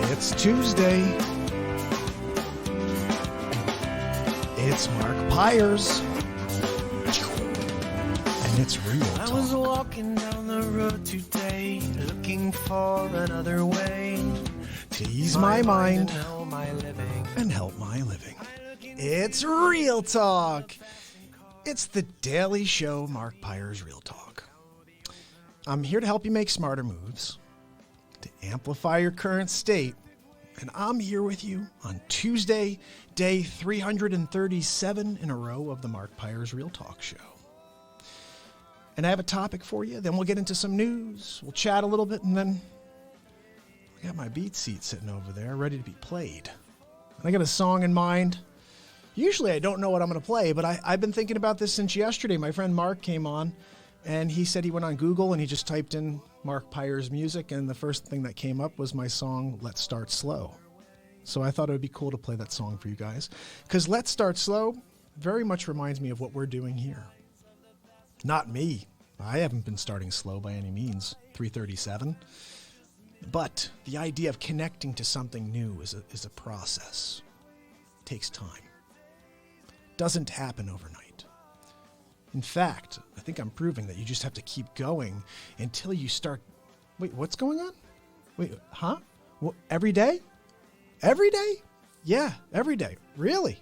It's Tuesday. It's Mark Pires. And it's Real Talk. I was walking down the road today, looking for another way to ease my mind and help my living. It's Real Talk. It's the daily show, Mark Pires Real Talk. I'm here to help you make smarter moves, to amplify your current state, and I'm here with you on Tuesday, day 337 in a row of the Mark Pires Real Talk show. And I have a topic for you, then we'll get into some news, we'll chat a little bit, and then I got my BeatSeat sitting over there ready to be played. And I got a song in mind. Usually I don't know what I'm going to play, but I've been thinking about this since yesterday. My friend Mark came on, and he said he went on Google and he just typed in Mark Pires music, and the first thing that came up was my song, Let's Start Slow. So I thought it would be cool to play that song for you guys, because Let's Start Slow very much reminds me of what we're doing here. Not me. I haven't been starting slow by any means, 337. But the idea of connecting to something new is a process. It takes time. Doesn't happen overnight. In fact, I think I'm proving that you just have to keep going until you start. Wait, what's going on? Wait, huh? What, every day? Every day? Yeah, every day. Really?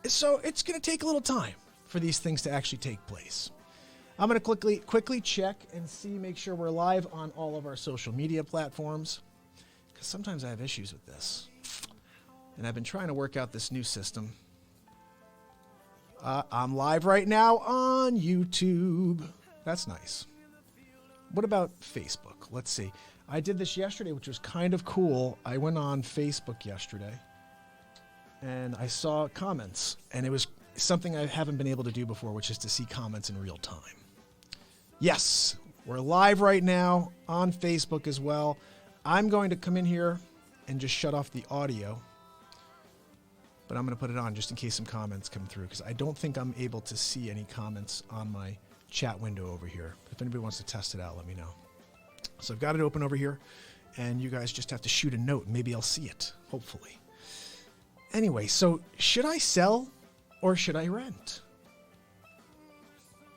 So it's going to take a little time for these things to actually take place. I'm going to quickly check and make sure we're live on all of our social media platforms, because sometimes I have issues with this. And I've been trying to work out this new system. I'm live right now on YouTube. That's nice. What about Facebook? Let's see. I did this yesterday, which was kind of cool. I went on Facebook yesterday, and I saw comments, and it was something I haven't been able to do before, which is to see comments in real time. Yes, we're live right now on Facebook as well. I'm going to come in here and just shut off the audio, but I'm going to put it on just in case some comments come through, because I don't think I'm able to see any comments on my chat window over here. If anybody wants to test it out, let me know. So I've got it open over here, and you guys just have to shoot a note. Maybe I'll see it, hopefully. Anyway, so should I sell or should I rent?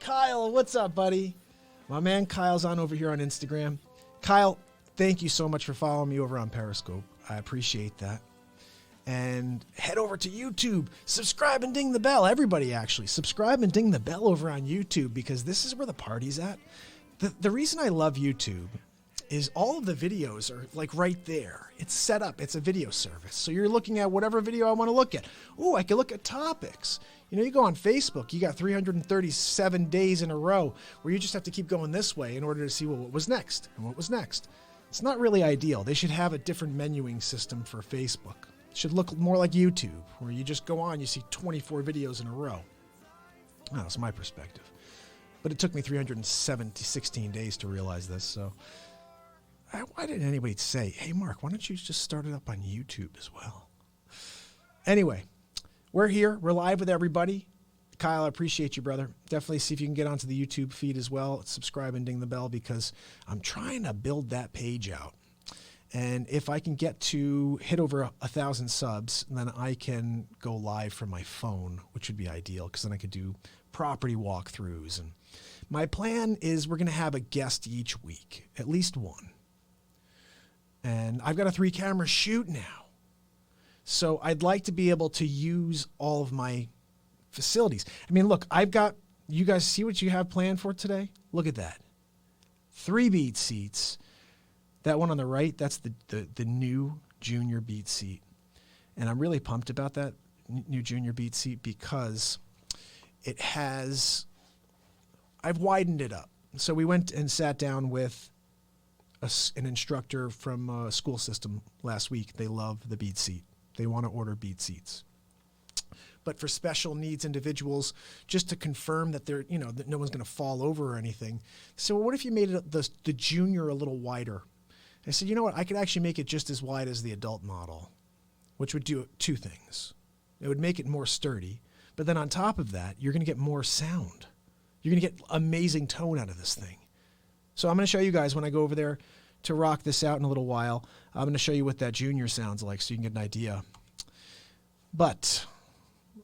Kyle, what's up, buddy? My man Kyle's on over here on Instagram. Kyle, thank you so much for following me over on Periscope. I appreciate that. And head over to YouTube. Subscribe and ding the bell. Everybody, actually. Subscribe and ding the bell over on YouTube, because this is where the party's at. The reason I love YouTube is all of the videos are like right there. It's set up. It's a video service. So you're looking at whatever video I want to look at. Oh, I can look at topics. You know, you go on Facebook, you got 337 days in a row where you just have to keep going this way in order to see what was next and what was next. It's not really ideal. They should have a different menuing system for Facebook. It should look more like YouTube, where you just go on, you see 24 videos in a row. Oh, that's my perspective. But it took me 316 days to realize this, so why didn't anybody say, hey, Mark, why don't you just start it up on YouTube as well? Anyway, we're here. We're live with everybody. Kyle, I appreciate you, brother. Definitely see if you can get onto the YouTube feed as well. Subscribe and ding the bell, because I'm trying to build that page out. And if I can get to hit over 1,000 subs, then I can go live from my phone, which would be ideal, because then I could do property walkthroughs. And my plan is we're going to have a guest each week, at least one. And I've got a 3-camera shoot now. So I'd like to be able to use all of my facilities. I mean, look, you guys see what you have planned for today? Look at that. 3 BeatSeats. That one on the right, that's the new junior BeatSeat. And I'm really pumped about that new junior BeatSeat, because I've widened it up. So we went and sat down with an instructor from a school system last week. They love the BeatSeat. They want to order BeatSeats. But for special needs individuals, just to confirm that that no one's going to fall over or anything. So what if you made it the junior a little wider? I said, you know what? I could actually make it just as wide as the adult model, which would do 2 things. It would make it more sturdy, but then on top of that, you're going to get more sound. You're going to get amazing tone out of this thing. So I'm going to show you guys when I go over there to rock this out in a little while. I'm going to show you what that junior sounds like so you can get an idea. But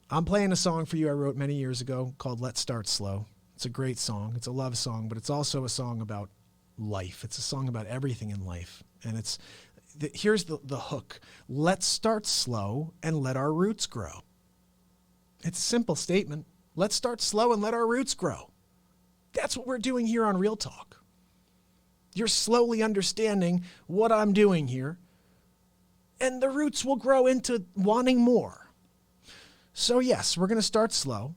I'm playing a song for you I wrote many years ago called Let's Start Slow. It's a great song. It's a love song, but it's also a song about life. It's a song about everything in life. And here's the hook. Let's start slow and let our roots grow. It's a simple statement. Let's start slow and let our roots grow. That's what we're doing here on Real Talk. You're slowly understanding what I'm doing here, and the roots will grow into wanting more. So yes, we're going to start slow.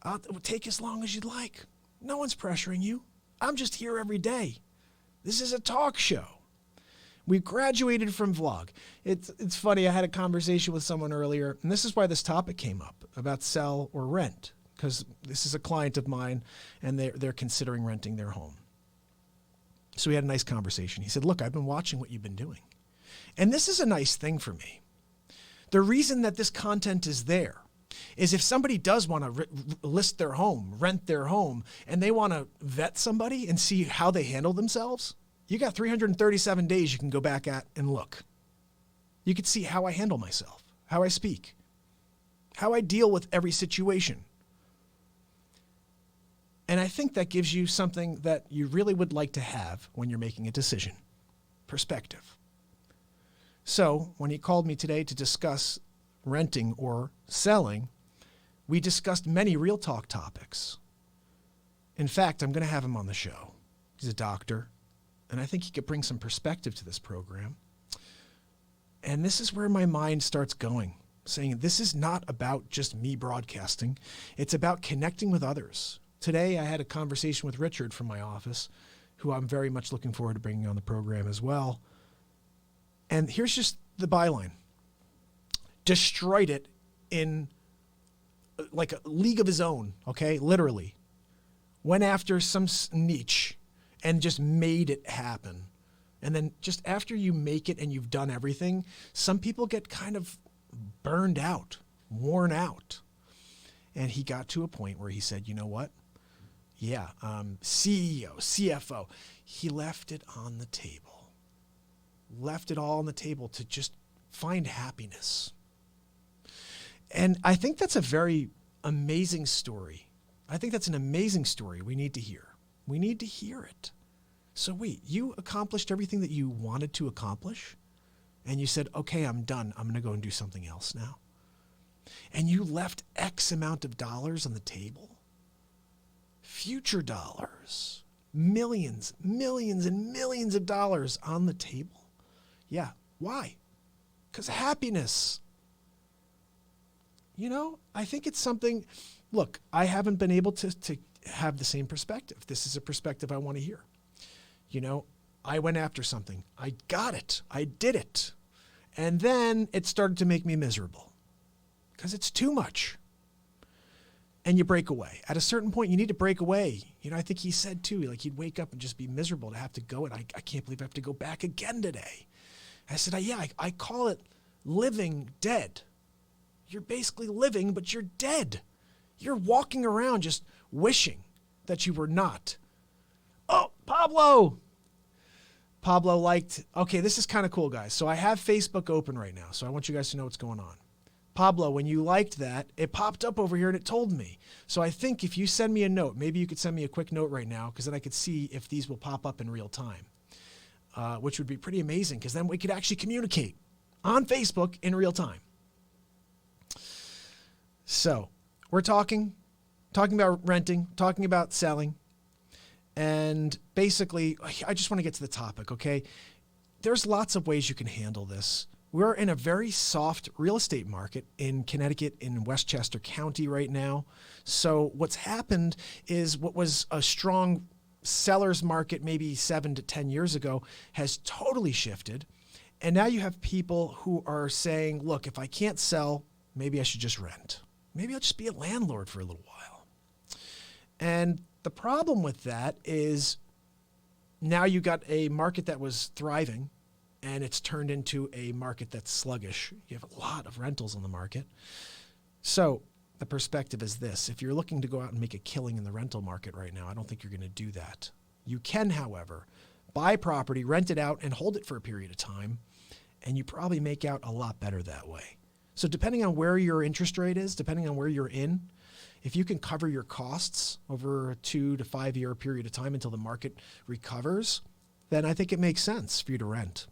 It will take as long as you'd like. No one's pressuring you. I'm just here every day. This is a talk show. We graduated from vlog. It's funny, I had a conversation with someone earlier, and this is why this topic came up, about sell or rent, because this is a client of mine, and they're considering renting their home. So we had a nice conversation. He said, look, I've been watching what you've been doing. And this is a nice thing for me. The reason that this content is there is if somebody does want to list their home, rent their home, and they want to vet somebody and see how they handle themselves, you got 337 days you can go back at and look. You can see how I handle myself, how I speak, how I deal with every situation. And I think that gives you something that you really would like to have when you're making a decision: perspective. So when he called me today to discuss renting or selling, we discussed many Real Talk topics. In fact, I'm going to have him on the show. He's a doctor, and I think he could bring some perspective to this program. And this is where my mind starts going, saying this is not about just me broadcasting. It's about connecting with others. Today, I had a conversation with Richard from my office, who I'm very much looking forward to bringing on the program as well. And here's just the byline. Destroyed it in like a league of his own, okay? Literally. Went after some niche and just made it happen. And then just after you make it and you've done everything, some people get kind of burned out, worn out. And he got to a point where he said, you know what? Yeah, CEO, CFO. He left it on the table. Left it all on the table to just find happiness. And I think that's a very amazing story. I think that's an amazing story we need to hear. We need to hear it. So wait, you accomplished everything that you wanted to accomplish, and you said, okay, I'm done. I'm going to go and do something else now. And you left X amount of dollars on the table. Future dollars. Millions, millions, and millions of dollars on the table. Yeah. Why? Because happiness. You know, I think it's something, look, I haven't been able to have the same perspective. This is a perspective I want to hear. You know, I went after something. I got it. I did it. And then it started to make me miserable because it's too much. And you break away. At a certain point, you need to break away. You know, I think he said too, like he'd wake up and just be miserable to have to go. And I can't believe I have to go back again today. I said, I call it living dead. You're basically living, but you're dead. You're walking around just wishing that you were not. Oh, Pablo. Pablo liked, okay, this is kind of cool, guys. So I have Facebook open right now, so I want you guys to know what's going on. Pablo, when you liked that, it popped up over here and it told me. So I think if you send me a note, maybe you could send me a quick note right now, because then I could see if these will pop up in real time, which would be pretty amazing, because then we could actually communicate on Facebook in real time. So we're talking about renting, talking about selling. And basically, I just want to get to the topic, okay? There's lots of ways you can handle this. We're in a very soft real estate market in Connecticut, in Westchester County right now. So what's happened is what was a strong seller's market maybe 7 to 10 years ago has totally shifted. And now you have people who are saying, look, if I can't sell, maybe I should just rent. Maybe I'll just be a landlord for a little while. And the problem with that is now you got a market that was thriving and it's turned into a market that's sluggish. You have a lot of rentals on the market. So the perspective is this: if you're looking to go out and make a killing in the rental market right now, I don't think you're going to do that. You can, however, buy property, rent it out, and hold it for a period of time. And you probably make out a lot better that way. So depending on where your interest rate is, depending on where you're in, if you can cover your costs over a 2 to 5 year period of time until the market recovers, then I think it makes sense for you to rent.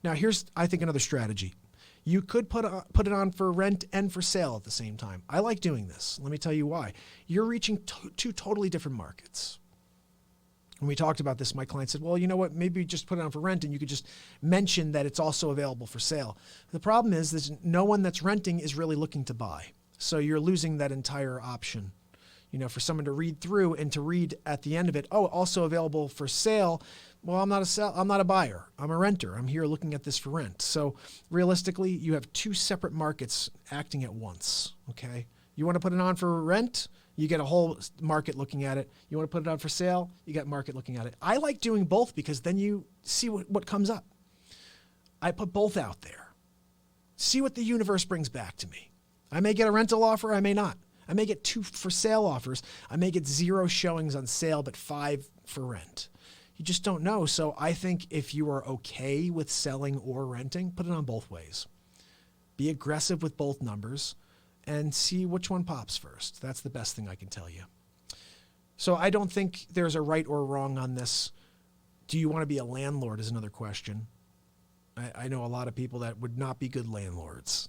Now here's, I think, another strategy. You could put it on for rent and for sale at the same time. I like doing this. Let me tell you why. You're reaching two totally different markets. When we talked about this, my client said, well, you know what, maybe just put it on for rent and you could just mention that it's also available for sale. The problem is that no one that's renting is really looking to buy. So you're losing that entire option, you know, for someone to read through and to read at the end of it, oh, also available for sale. Well, I'm not a buyer. I'm a renter. I'm here looking at this for rent. So realistically, you have two separate markets acting at once, okay? You want to put it on for rent? You get a whole market looking at it. You want to put it on for sale? You get market looking at it. I like doing both because then you see what comes up. I put both out there. See what the universe brings back to me. I may get a rental offer. I may not. I may get 2 for sale offers. I may get 0 showings on sale, but 5 for rent. You just don't know. So I think if you are okay with selling or renting, put it on both ways. Be aggressive with both numbers and see which one pops first. That's the best thing I can tell you. So I don't think there's a right or wrong on this. Do you want to be a landlord is another question. I know a lot of people that would not be good landlords.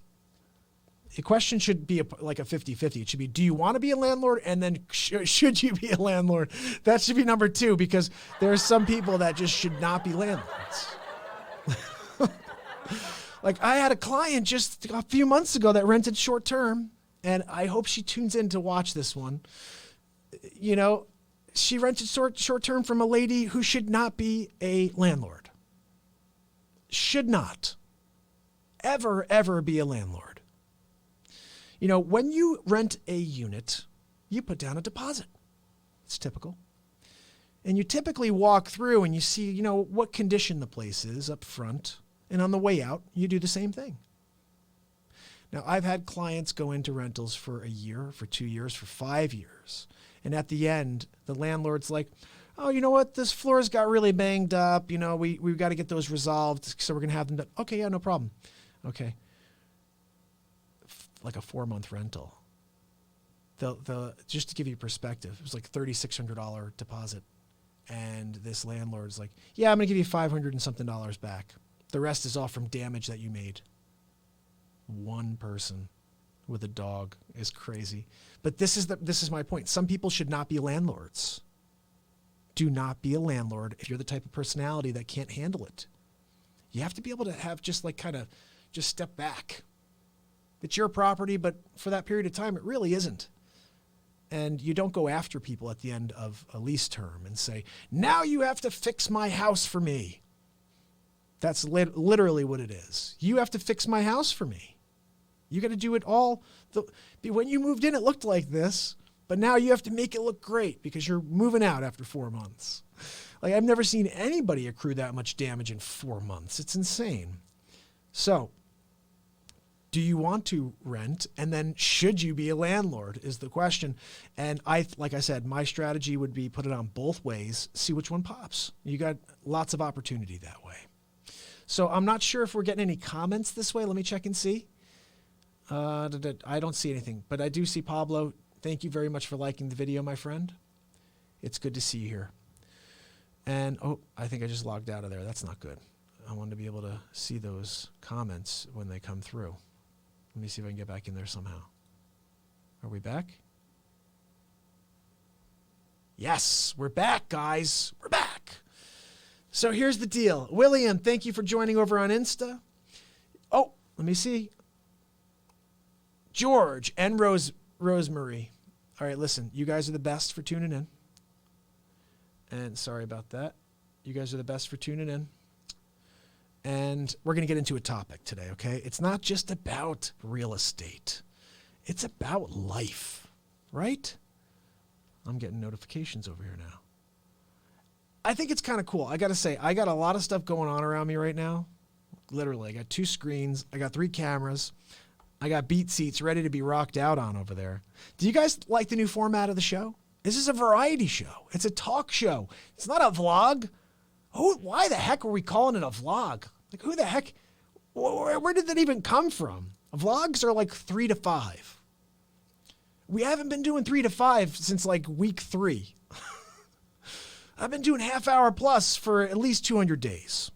The question should be like a 50-50. It should be, do you want to be a landlord? And then should you be a landlord? That should be number 2 because there are some people that just should not be landlords. Like I had a client just a few months ago that rented short term, and I hope she tunes in to watch this one. You know, she rented short term from a lady who should not be a landlord. Should not ever be a landlord. You know, when you rent a unit, you put down a deposit. It's typical. And you typically walk through and you see, you know, what condition the place is up front. And on the way out, you do the same thing. Now, I've had clients go into rentals for a year, for 2 years, for 5 years. And at the end, the landlord's like, oh, you know what? This floor's got really banged up. You know, we've got to get those resolved. So we're going to have them done. Okay, yeah, no problem. Okay. Like a 4-month rental. Just to give you perspective, it was like $3,600 deposit. And this landlord's like, yeah, I'm going to give you $500 and something back. The rest is all from damage that you made. One person with a dog is crazy. But this is my point. Some people should not be landlords. Do not be a landlord if you're the type of personality that can't handle it. You have to be able to have just step back. It's your property, but for that period of time, it really isn't. And you don't go after people at the end of a lease term and say, now you have to fix my house for me. That's literally what it is. You have to fix my house for me. You got to do it all. When you moved in, it looked like this, but now you have to make it look great because you're moving out after 4 months. Like I've never seen anybody accrue that much damage in 4 months. It's insane. So, do you want to rent? And then should you be a landlord is the question. And like I said, my strategy would be put it on both ways, see which one pops. You got lots of opportunity that way. So I'm not sure if we're getting any comments this way. Let me check and see. I don't see anything, but I do see Pablo. Thank you very much for liking the video, my friend. It's good to see you here. And, oh, I think I just logged out of there. That's not good. I want to be able to see those comments when they come through. Let me see if I can get back in there somehow. Are we back? Yes, we're back, guys. We're back. So here's the deal. William, thank you for joining over on Insta. Oh, let me see. George and Rosemary. All right, listen, you guys are the best for tuning in. And sorry about that. You guys are the best for tuning in. And we're going to get into a topic today, okay? It's not just about real estate. It's about life, right? I'm getting notifications over here now. I think it's kind of cool. I got to say, I got a lot of stuff going on around me right now. Literally, I got 2 screens. I got 3 cameras. I got BeatSeats ready to be rocked out on over there. Do you guys like the new format of the show? This is a variety show. It's a talk show. It's not a vlog. Why the heck are we calling it a vlog? Like, who the heck, where did that even come from? Vlogs are like 3 to 5. We haven't been doing 3 to 5 since like week 3. I've been doing half hour plus for at least 200 days.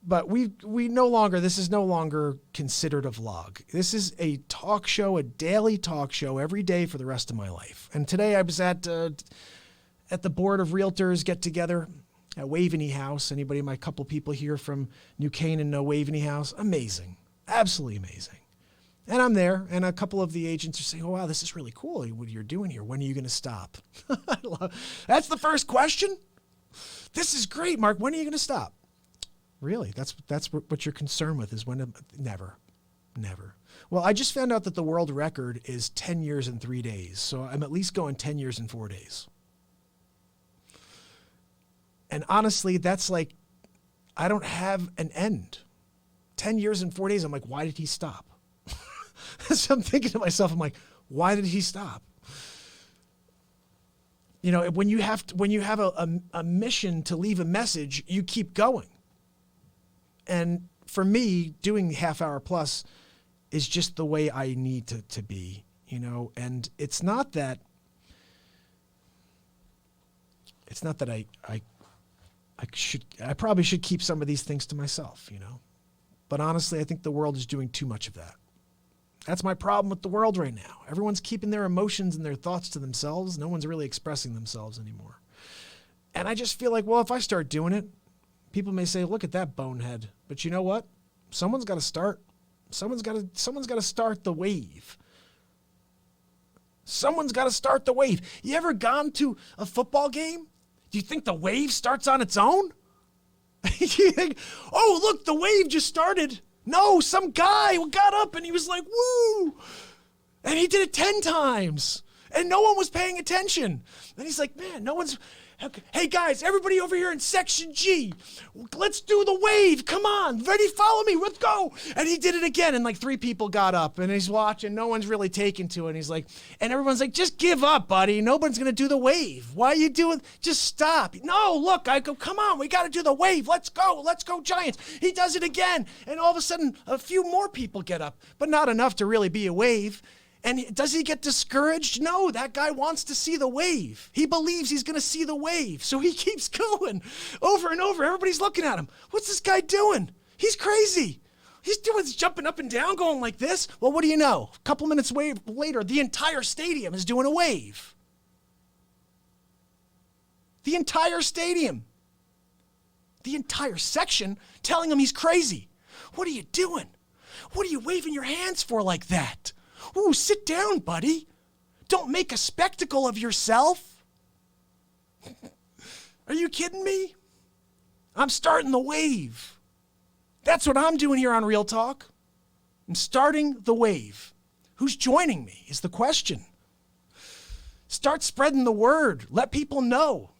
But this is no longer considered a vlog. This is a talk show, a daily talk show every day for the rest of my life. And today I was at the board of realtors get together at Waveney House. Anybody, my couple people here from New Canaan know Waveney House? Amazing. Absolutely amazing. And I'm there, and a couple of the agents are saying, oh, wow, this is really cool what you're doing here. When are you going to stop? That's the first question? This is great, Mark. When are you going to stop? Really? That's what you're concerned with is when? Never. Well, I just found out that the world record is 10 years and 3 days. So I'm at least going 10 years and 4 days. And honestly, that's like, I don't have an end. 10 years and 4 days. I'm like, why did he stop? So I'm thinking to myself, I'm like, why did he stop? You know, when you have a mission to leave a message, you keep going. And for me, doing half hour plus is just the way I need to be, you know, and it's not that I probably should keep some of these things to myself, you know, but honestly, I think the world is doing too much of that. That's my problem with the world right now. Everyone's keeping their emotions and their thoughts to themselves. No one's really expressing themselves anymore. And I just feel like, well, if I start doing it, people may say, look at that bonehead. But you know what? Someone's got to start. Someone's got to start the wave. Someone's got to start the wave. You ever gone to a football game? Do you think the wave starts on its own? You think, oh, look, the wave just started. No, some guy got up and he was like, woo. And he did it 10 times. And no one was paying attention. And he's like, man, no one's... Hey guys, everybody over here in section G, let's do the wave. Come on, ready? Follow me. Let's go. And he did it again, and like 3 people got up, and he's watching. No one's really taken to it. And he's like, and everyone's like, just give up, buddy. Nobody's gonna do the wave. Why are you doing? Just stop. No, look. I go, come on. We got to do the wave. Let's go. Let's go, Giants. He does it again, and all of a sudden, a few more people get up, but not enough to really be a wave. And does he get discouraged? No, that guy wants to see the wave. He believes he's going to see the wave. So he keeps going over and over. Everybody's looking at him. What's this guy doing? He's crazy. He's jumping up and down, going like this. Well, what do you know? A couple minutes later, the entire stadium is doing a wave. The entire stadium. The entire section telling him he's crazy. What are you doing? What are you waving your hands for like that? Ooh, sit down, buddy. Don't make a spectacle of yourself. Are you kidding me? I'm starting the wave. That's what I'm doing here on Real Talk. I'm starting the wave. Who's joining me is the question. Start spreading the word. Let people know.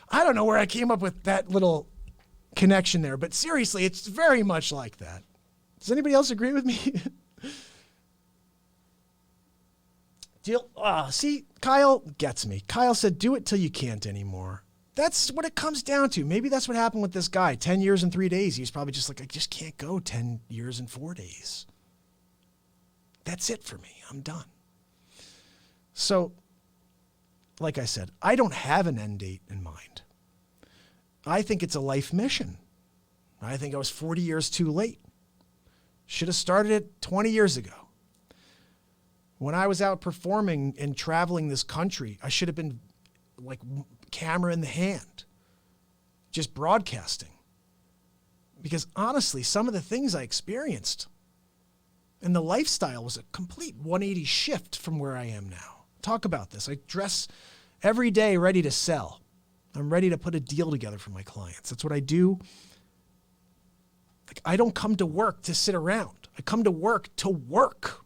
I don't know where I came up with that little connection there, but seriously, it's very much like that. Does anybody else agree with me? See, Kyle gets me. Kyle said, do it till you can't anymore. That's what it comes down to. Maybe that's what happened with this guy. 10 years and 3 days. He was probably just like, I just can't go 10 years and 4 days. That's it for me. I'm done. So, like I said, I don't have an end date in mind. I think it's a life mission. I think I was 40 years too late. Should have started it 20 years ago. When I was out performing and traveling this country, I should have been like camera in the hand, just broadcasting. Because honestly, some of the things I experienced and the lifestyle was a complete 180 shift from where I am now. Talk about this. I dress every day ready to sell. I'm ready to put a deal together for my clients. That's what I do. I don't come to work to sit around. I come to work to work.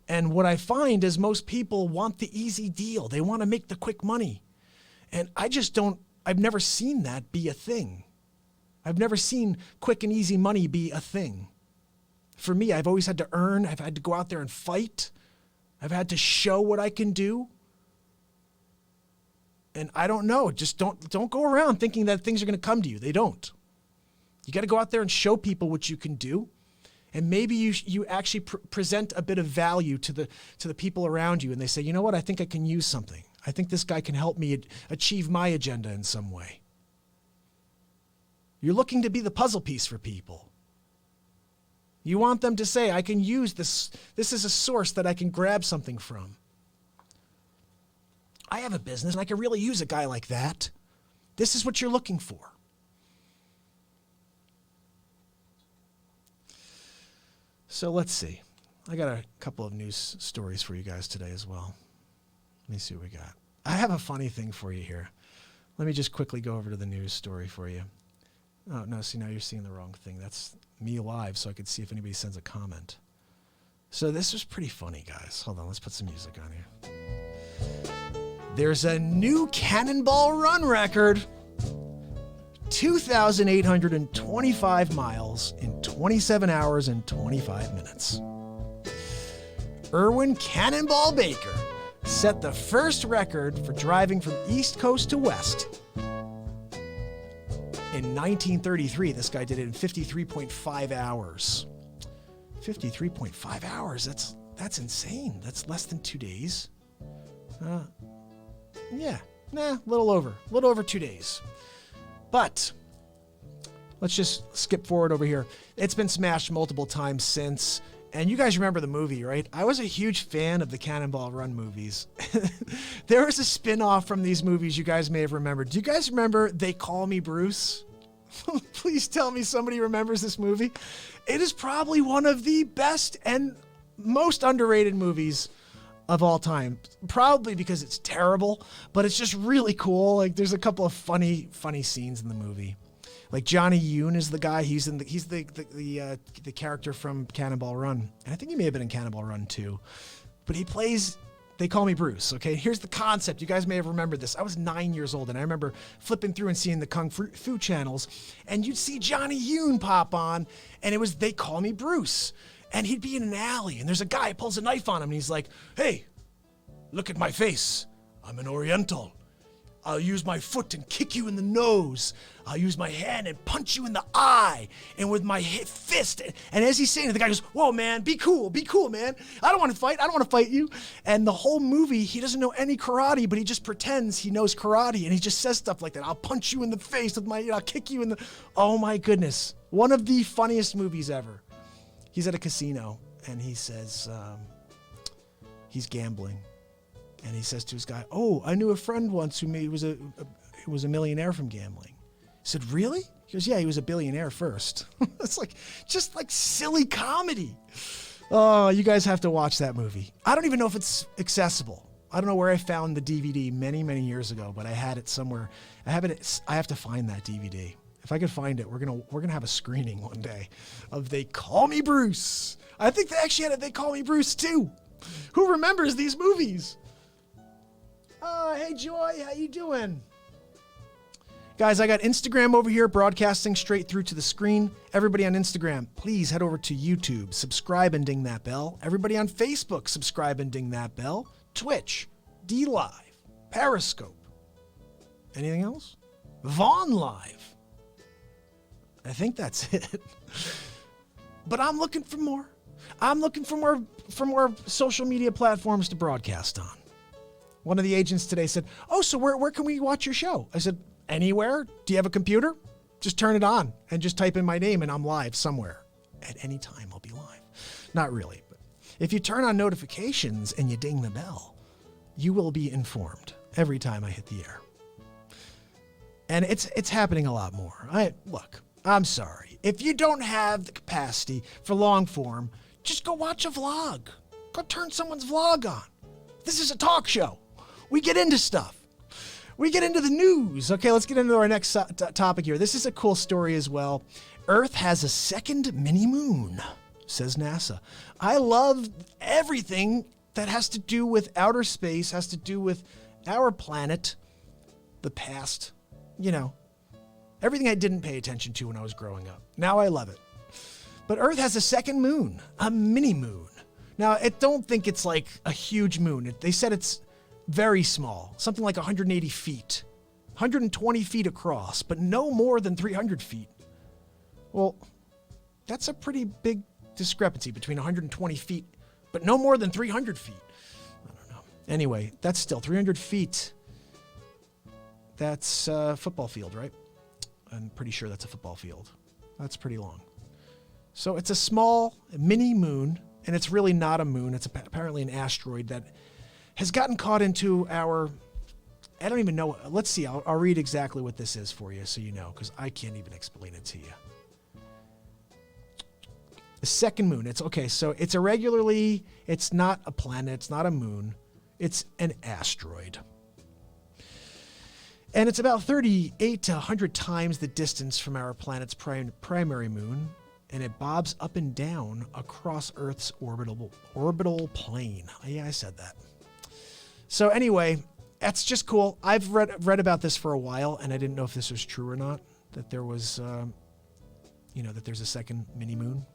And what I find is most people want the easy deal. They want to make the quick money. And I've never seen that be a thing. I've never seen quick and easy money be a thing. For me, I've always had to earn. I've had to go out there and fight. I've had to show what I can do. And I don't know. Just don't go around thinking that things are going to come to you. They don't. You got to go out there and show people what you can do. And maybe you actually present a bit of value to the people around you. And they say, you know what? I think I can use something. I think this guy can help me achieve my agenda in some way. You're looking to be the puzzle piece for people. You want them to say, I can use this. This is a source that I can grab something from. I have a business and I can really use a guy like that. This is what you're looking for. So let's see. I got a couple of news stories for you guys today as well. Let me see what we got. I have a funny thing for you here. Let me just quickly go over to the news story for you. Oh, no, see, now you're seeing the wrong thing. That's me live, so I could see if anybody sends a comment. So this was pretty funny, guys. Hold on, let's put some music on here. There's a new Cannonball Run record. 2,825 miles in 27 hours and 25 minutes. Erwin Cannonball Baker set the first record for driving from East Coast to West. In 1933, this guy did it in 53.5 hours. 53.5 hours, that's insane. That's less than 2 days. A little over 2 days. But let's just skip forward over here. It's been smashed multiple times since. And you guys remember the movie, right? I was a huge fan of the Cannonball Run movies. There was a spin-off from these movies you guys may have remembered. Do you guys remember They Call Me Bruce? Please tell me somebody remembers this movie. It is probably one of the best and most underrated movies of all time. Probably because it's terrible, but it's just really cool. Like there's a couple of funny scenes in the movie. Like Johnny Yoon is the guy. He's the character from Cannonball Run. And I think he may have been in Cannonball Run too. But he plays They Call Me Bruce. Okay, here's the concept. You guys may have remembered this. I was 9 years old, and I remember flipping through and seeing the Kung Fu channels, and you'd see Johnny Yoon pop on, and it was They Call Me Bruce. And he'd be in an alley, and there's a guy who pulls a knife on him, and he's like, hey, look at my face. I'm an Oriental. I'll use my foot and kick you in the nose. I'll use my hand and punch you in the eye. And with my fist. And as he's saying it, the guy goes, whoa, man, be cool, man. I don't want to fight you. And the whole movie, he doesn't know any karate, but he just pretends he knows karate. And he just says stuff like that. I'll punch you in the face with I'll kick you in the, oh my goodness. One of the funniest movies ever. He's at a casino and he says, he's gambling. And he says to his guy, oh, I knew a friend once who was a millionaire from gambling. He said, really? He goes, yeah, he was a billionaire first. It's just like silly comedy. Oh, you guys have to watch that movie. I don't even know if it's accessible. I don't know where I found the DVD many, many years ago, but I had it somewhere. I have to find that DVD. If I could find it, we're gonna have a screening one day of They Call Me Bruce. I think they actually had a They Call Me Bruce too. Who remembers these movies? Hey, Joy, how you doing? Guys, I got Instagram over here broadcasting straight through to the screen. Everybody on Instagram, please head over to YouTube, subscribe and ding that bell. Everybody on Facebook, subscribe and ding that bell. Twitch, DLive, Periscope. Anything else? Vaughn Live. I think that's it. But I'm looking for more. I'm looking for more social media platforms to broadcast on. One of the agents today said, oh, so where can we watch your show? I said, anywhere. Do you have a computer? Just turn it on and just type in my name and I'm live somewhere. At any time, I'll be live. Not really, but if you turn on notifications and you ding the bell, you will be informed every time I hit the air. And it's happening a lot more. Look, I'm sorry. If you don't have the capacity for long form, just go watch a vlog. Go turn someone's vlog on. This is a talk show. We get into stuff. We get into the news. Okay, let's get into our next topic here. This is a cool story as well. Earth has a second mini moon, says NASA. I love everything that has to do with outer space, has to do with our planet, the past, everything I didn't pay attention to when I was growing up. Now I love it. But Earth has a second moon, a mini moon. Now, I don't think it's like a huge moon. They said it's very small, something like 180 feet, 120 feet across, but no more than 300 feet. Well, that's a pretty big discrepancy between 120 feet, but no more than 300 feet. I don't know. Anyway, that's still 300 feet. That's a football field, right? I'm pretty sure that's a football field. That's pretty long. So it's a small mini moon, and it's really not a moon. It's apparently an asteroid that has gotten caught into our, I don't even know. Let's see. I'll read exactly what this is for you so you know, because I can't even explain it to you. The second moon. It's okay. So it's it's not a planet. It's not a moon. It's an asteroid. And it's about 38 to 100 times the distance from our planet's primary moon, and it bobs up and down across Earth's orbital plane. Yeah, I said that. So anyway, that's just cool. I've read about this for a while, and I didn't know if this was true or not, that there was, that there's a second mini moon.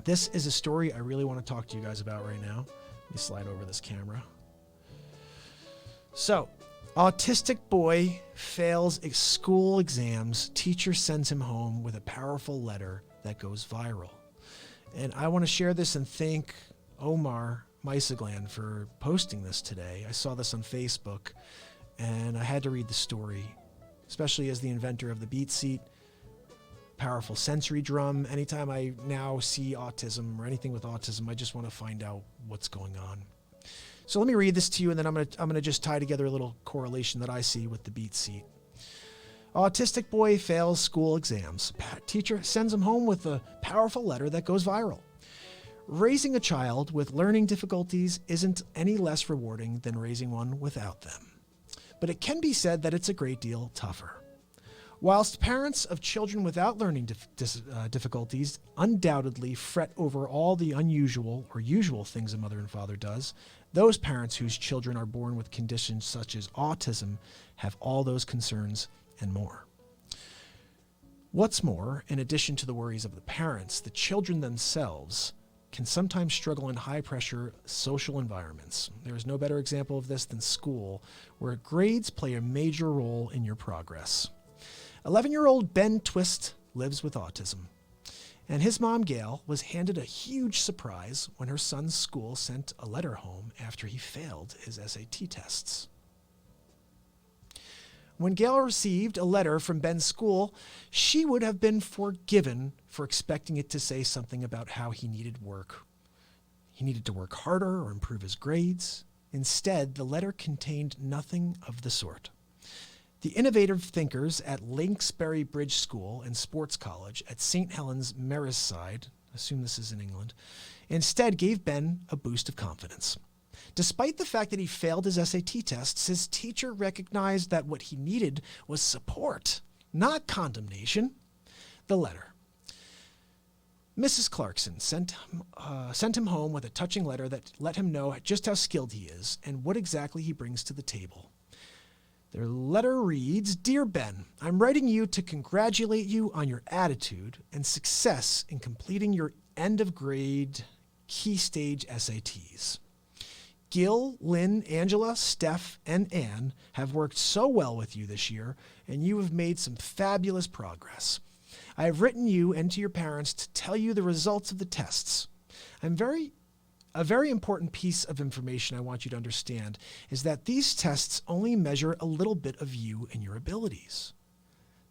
This is a story I really want to talk to you guys about right now. Let me slide over this camera. So, autistic boy fails school exams. Teacher sends him home with a powerful letter that goes viral. And I want to share this and thank Omar Meiseglan for posting this today. I saw this on Facebook, and I had to read the story, especially as the inventor of the BeatSeat powerful sensory drum. Anytime I now see autism or anything with autism, I just want to find out what's going on. So let me read this to you, and then I'm gonna just tie together a little correlation that I see with the BeatSeat. Autistic boy fails school exams. Teacher sends him home with a powerful letter that goes viral. Raising a child with learning difficulties isn't any less rewarding than raising one without them. But it can be said that it's a great deal tougher. Whilst parents of children without learning difficulties undoubtedly fret over all the unusual or usual things a mother and father does, those parents whose children are born with conditions such as autism have all those concerns and more. What's more, in addition to the worries of the parents, the children themselves can sometimes struggle in high-pressure social environments. There is no better example of this than school, where grades play a major role in your progress. 11-year-old Ben Twist lives with autism, and his mom, Gail, was handed a huge surprise when her son's school sent a letter home after he failed his SAT tests. When Gail received a letter from Ben's school, she would have been forgiven for expecting it to say something about how he needed work. He needed to work harder or improve his grades. Instead, the letter contained nothing of the sort. The innovative thinkers at Linksbury Bridge School and Sports College at St. Helens Merseyside, I assume this is in England, instead gave Ben a boost of confidence. Despite the fact that he failed his SAT tests, his teacher recognized that what he needed was support, not condemnation. The letter. Mrs. Clarkson sent him home with a touching letter that let him know just how skilled he is and what exactly he brings to the table. Their letter reads, "Dear Ben, I'm writing you to congratulate you on your attitude and success in completing your end-of-grade key stage SATs. Gil, Lynn, Angela, Steph, and Anne have worked so well with you this year, and you have made some fabulous progress. I have written you and to your parents to tell you the results of the tests. A very important piece of information I want you to understand is that these tests only measure a little bit of you and your abilities.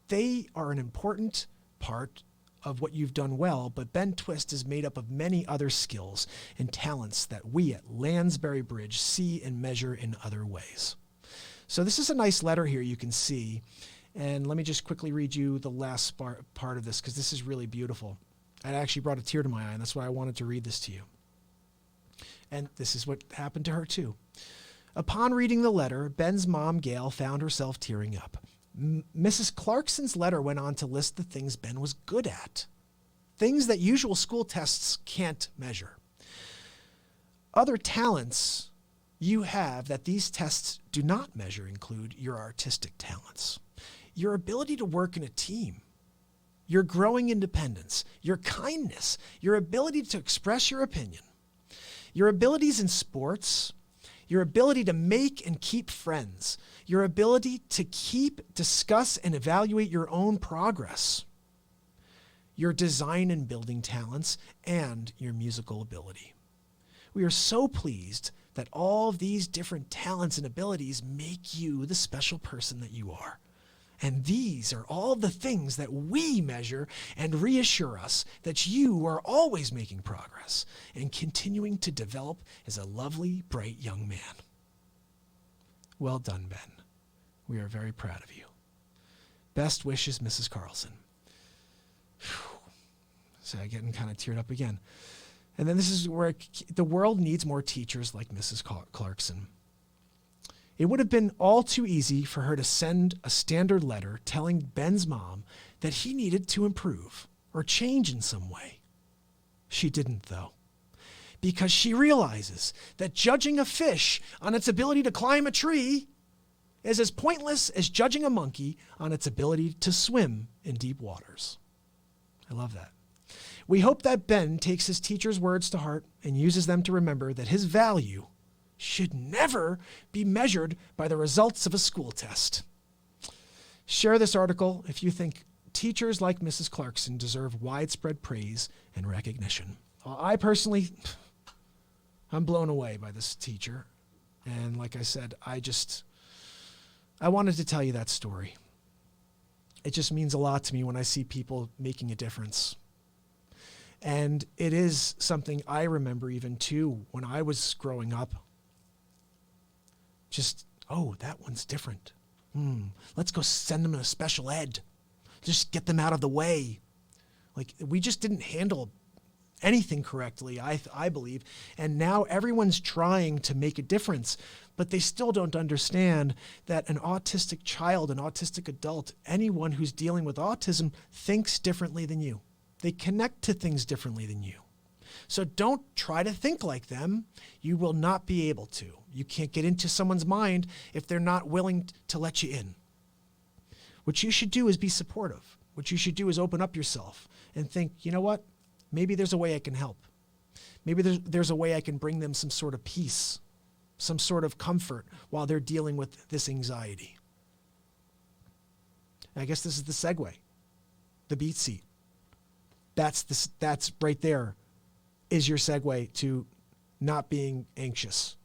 They are an important part of what you've done well, but Ben Twist is made up of many other skills and talents that we at Lansbury Bridge see and measure in other ways." So this is a nice letter here you can see. And let me just quickly read you the last part of this, because this is really beautiful. It actually brought a tear to my eye, and that's why I wanted to read this to you. And this is what happened to her too. Upon reading the letter, Ben's mom, Gail, found herself tearing up. Mrs. Clarkson's letter went on to list the things Ben was good at, things that usual school tests can't measure. Other talents you have that these tests do not measure include your artistic talents, your ability to work in a team, your growing independence, your kindness, your ability to express your opinion, your abilities in sports, your ability to make and keep friends, your ability to keep, discuss, and evaluate your own progress, your design and building talents, and your musical ability. We are so pleased that all of these different talents and abilities make you the special person that you are. And these are all the things that we measure and reassure us that you are always making progress and continuing to develop as a lovely, bright young man. Well done, Ben. We are very proud of you. Best wishes, Mrs. Carlson. Whew. So I'm getting kind of teared up again. And then this is where the world needs more teachers like Mrs. Clarkson. It would have been all too easy for her to send a standard letter telling Ben's mom that he needed to improve or change in some way. She didn't, though, because she realizes that judging a fish on its ability to climb a tree is as pointless as judging a monkey on its ability to swim in deep waters. I love that. We hope that Ben takes his teacher's words to heart and uses them to remember that his value should never be measured by the results of a school test. Share this article if you think teachers like Mrs. Clarkson deserve widespread praise and recognition. I personally, I'm blown away by this teacher. And like I said, I wanted to tell you that story. It just means a lot to me when I see people making a difference. And it is something I remember even too when I was growing up. Just, oh, that one's different. Let's go send them in a special ed. Just get them out of the way. Like, we just didn't handle anything correctly, I believe. And now everyone's trying to make a difference, but they still don't understand that an autistic child, an autistic adult, anyone who's dealing with autism thinks differently than you. They connect to things differently than you. So don't try to think like them. You will not be able to. You can't get into someone's mind if they're not willing to let you in. What you should do is be supportive. What you should do is open up yourself and think, you know what? Maybe there's a way I can help. Maybe there's a way I can bring them some sort of peace, some sort of comfort while they're dealing with this anxiety. And I guess this is the segue, the BeatSeat. That's right there is your segue to not being anxious.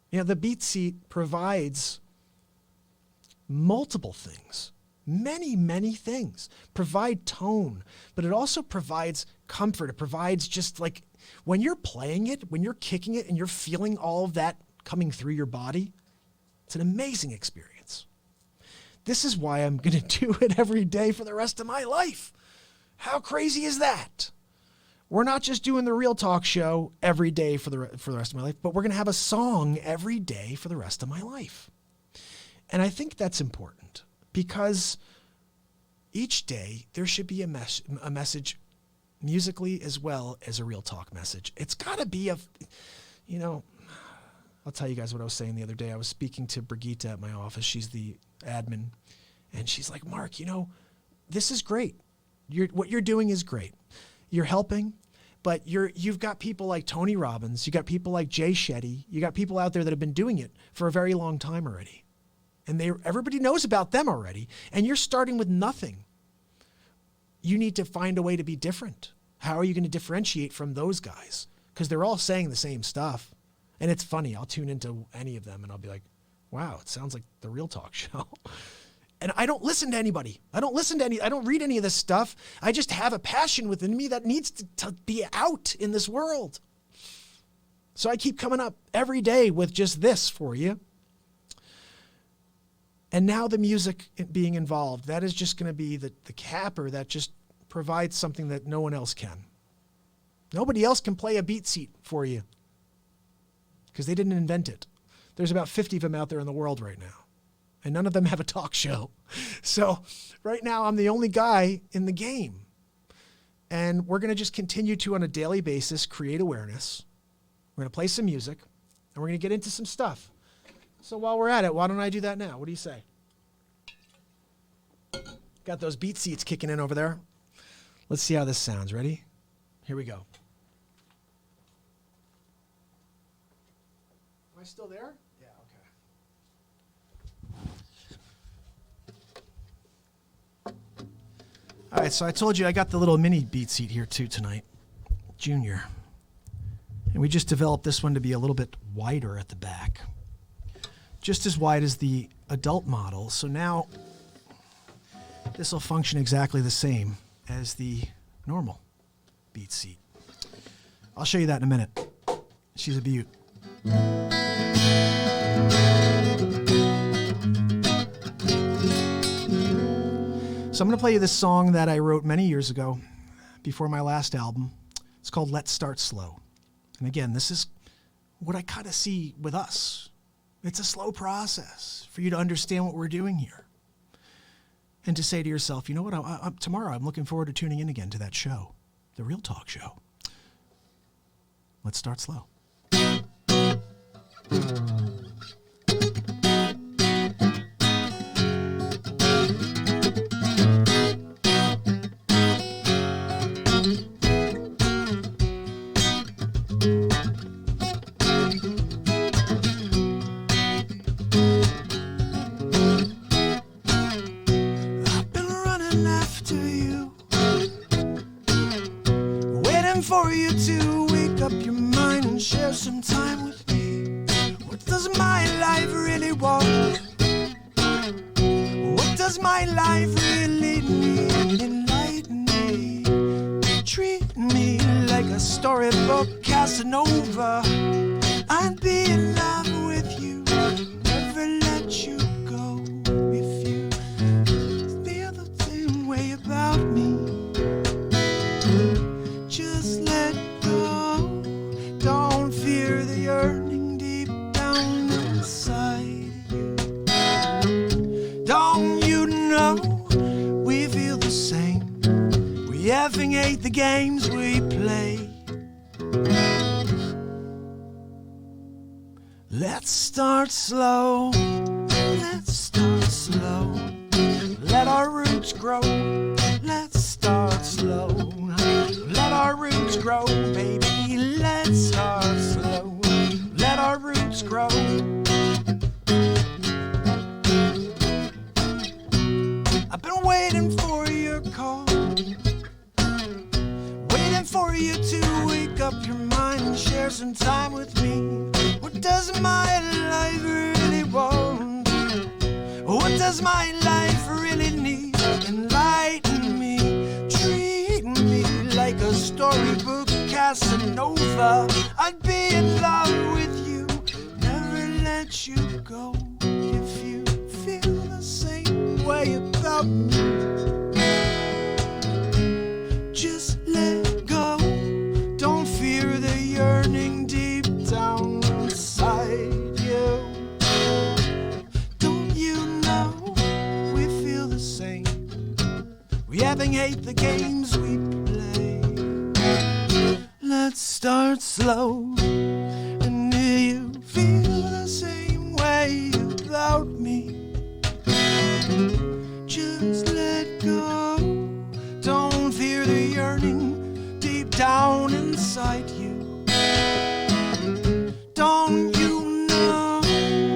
You know, the BeatSeat provides multiple things, many things. Provide tone, but it also provides comfort. It provides just like when you're playing it, when you're kicking it and you're feeling all of that coming through your body, it's an amazing experience. This is why I'm going to do it every day for the rest of my life. How crazy is that? We're not just doing the Real Talk show every day for the rest of my life, but we're going to have a song every day for the rest of my life. And I think that's important because each day there should be a message musically as well as a Real Talk message. It's got to be I'll tell you guys what I was saying the other day. I was speaking to Brigitte at my office. She's the admin. And she's like, Mark, this is great. What you're doing is great. You're helping, but you've got people like Tony Robbins. You got people like Jay Shetty. You got people out there that have been doing it for a very long time already. And everybody knows about them already. And you're starting with nothing. You need to find a way to be different. How are you going to differentiate from those guys? Because they're all saying the same stuff. And it's funny. I'll tune into any of them and I'll be like, wow, it sounds like the Real Talk show. And I don't listen to anybody. I don't read any of this stuff. I just have a passion within me that needs to be out in this world. So I keep coming up every day with just this for you. And now the music being involved, that is just going to be the capper that just provides something that no one else can. Nobody else can play a BeatSeat for you because they didn't invent it. There's about 50 of them out there in the world right now. And none of them have a talk show. So right now I'm the only guy in the game. And we're going to just continue to, on a daily basis, create awareness. We're going to play some music and we're going to get into some stuff. So while we're at it, why don't I do that now? What do you say? Got those BeatSeats kicking in over there. Let's see how this sounds. Ready? Here we go. still there? Yeah, okay. All right, so I told you I got the little mini BeatSeat here too tonight, Junior. And we just developed this one to be a little bit wider at the back. Just as wide as the adult model. So now this will function exactly the same as the normal BeatSeat. I'll show you that in a minute. She's a beaut. So I'm going to play you this song that I wrote many years ago before my last album. It's called Let's Start Slow. And again, this is what I kind of see with us. It's a slow process for you to understand what we're doing here. And to say to yourself, you know what, tomorrow I'm looking forward to tuning in again to that show, the Real Talk show. Let's start slow. For you to wake up your mind and share some time with me. What does my life really want? What does my life really need? Enlighten me, treat me like a storybook Casanova. I'd be in love with you, never let you go. If you feel the same way about me, just let go. Don't fear the yearning deep down inside you. Don't you know we feel the same? We effing hate the games we play. Let's start slow. Let's start slow. Let our roots grow. Let's start slow. Let our roots grow, baby. Let's start slow. Let our roots grow. I've been waiting for your call, waiting for you to wake up your mind and share some time with me. What does my life really want? What does my life really need? Enlighten me, treat me like a storybook Casanova. I'd be in love with you, never let you go. If you feel the same way about me, just let go. Don't fear the yearning deep down inside you. Don't you know we feel the same? We having hate the games we play. Let's start slow. And do you feel the same way about me? Just let go. Don't fear the yearning deep down inside you. Don't you know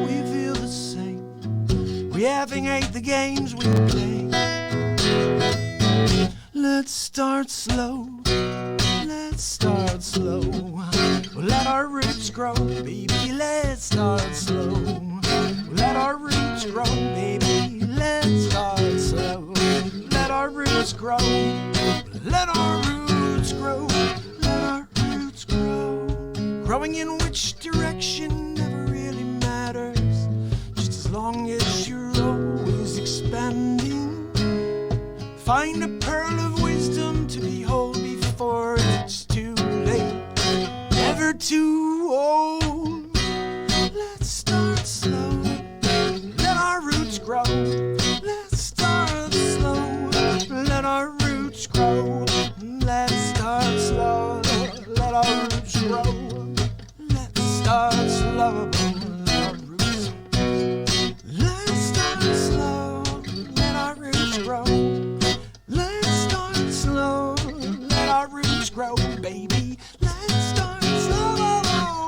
we feel the same? We having hate the games we play. Let's start slow. Let's start slow. Let our roots grow, baby. Let's start slow. Let our roots grow, baby. Let's start slow. Let our roots grow. Let our roots grow. Let our roots grow. Growing in which direction never really matters, just as long as you're always expanding. Find a pearl of wisdom to behold before it's too late, never too old. Let's start slow. Let our roots grow. Let's start slow. Let our roots grow. Let's start slow. Let our roots grow. Let's start slow. Let our roots. Let's start slow. Let our roots grow. Let's start slow. Let our roots grow, baby. Let's start slow.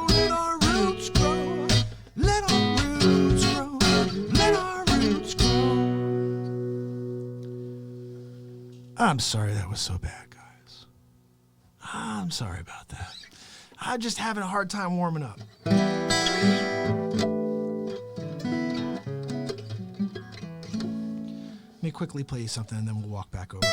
Let our roots grow. I'm sorry that was so bad, guys. I'm sorry about that. I'm just having a hard time warming up. Let me quickly play you something and then we'll walk back over.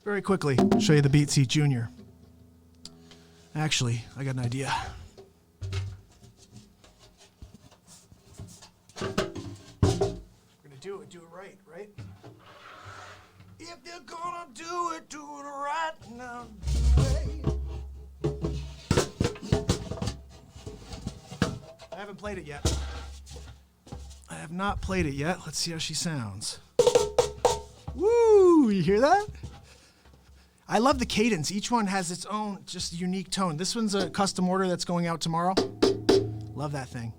Very quickly, show you the BeatSeat Junior. Actually, I got an idea. We're gonna do it right, right? If you're gonna do it right now. I haven't played it yet. I have not played it yet. Let's see how she sounds. Woo! You hear that? I love the cadence. Each one has its own just unique tone. This one's a custom order that's going out tomorrow. Love that thing.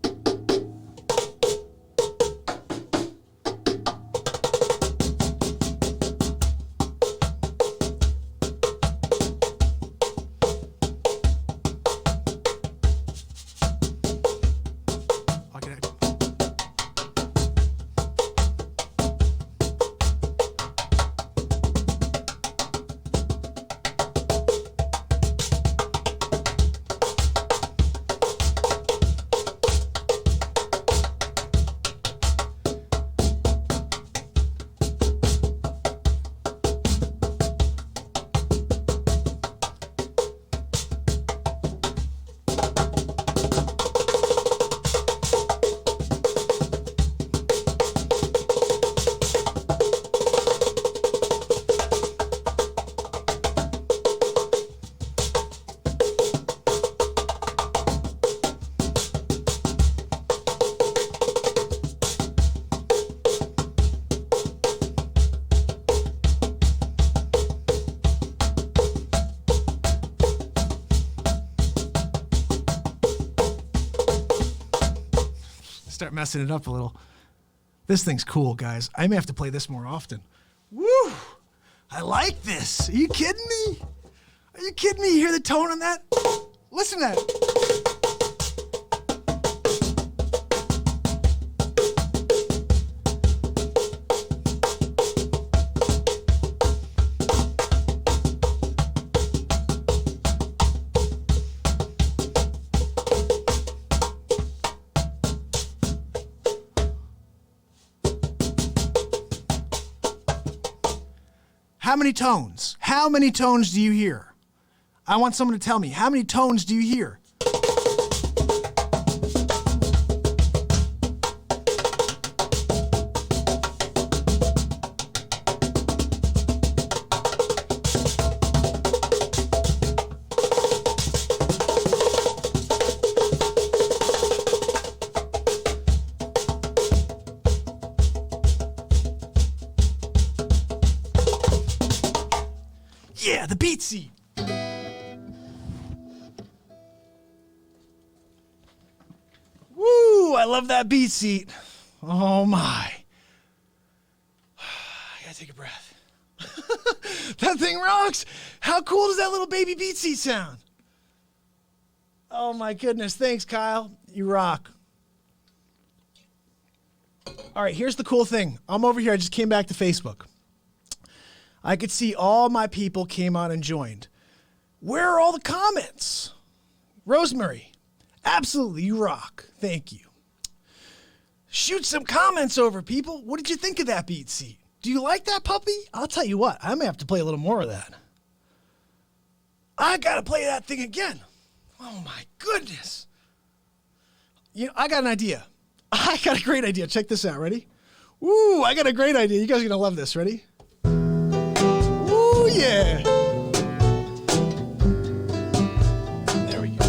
start messing it up a little. This thing's cool, guys. I may have to play this more often. Woo! I like this. Are you kidding me? Are you kidding me? You hear the tone on that? Listen to that. How many tones? How many tones do you hear? I want someone to tell me. How many tones do you hear? Yeah, the BeatSeat. Woo, I love that BeatSeat. Oh my. I gotta take a breath. That thing rocks. How cool does that little baby BeatSeat sound? Oh my goodness. Thanks, Kyle. You rock. All right, here's the cool thing. I'm over here. I just came back to Facebook. I could see all my people came on and joined. Where are all the comments? Rosemary, absolutely, you rock. Thank you. Shoot some comments over, people. What did you think of that BeatSeat? Do you like that puppy? I'll tell you what, I may have to play a little more of that. I gotta play that thing again. Oh my goodness. You know, I got an idea. I got a great idea. Check this out. Ready? Ooh, I got a great idea. You guys are gonna love this. Ready? Ooh, yeah. There we go.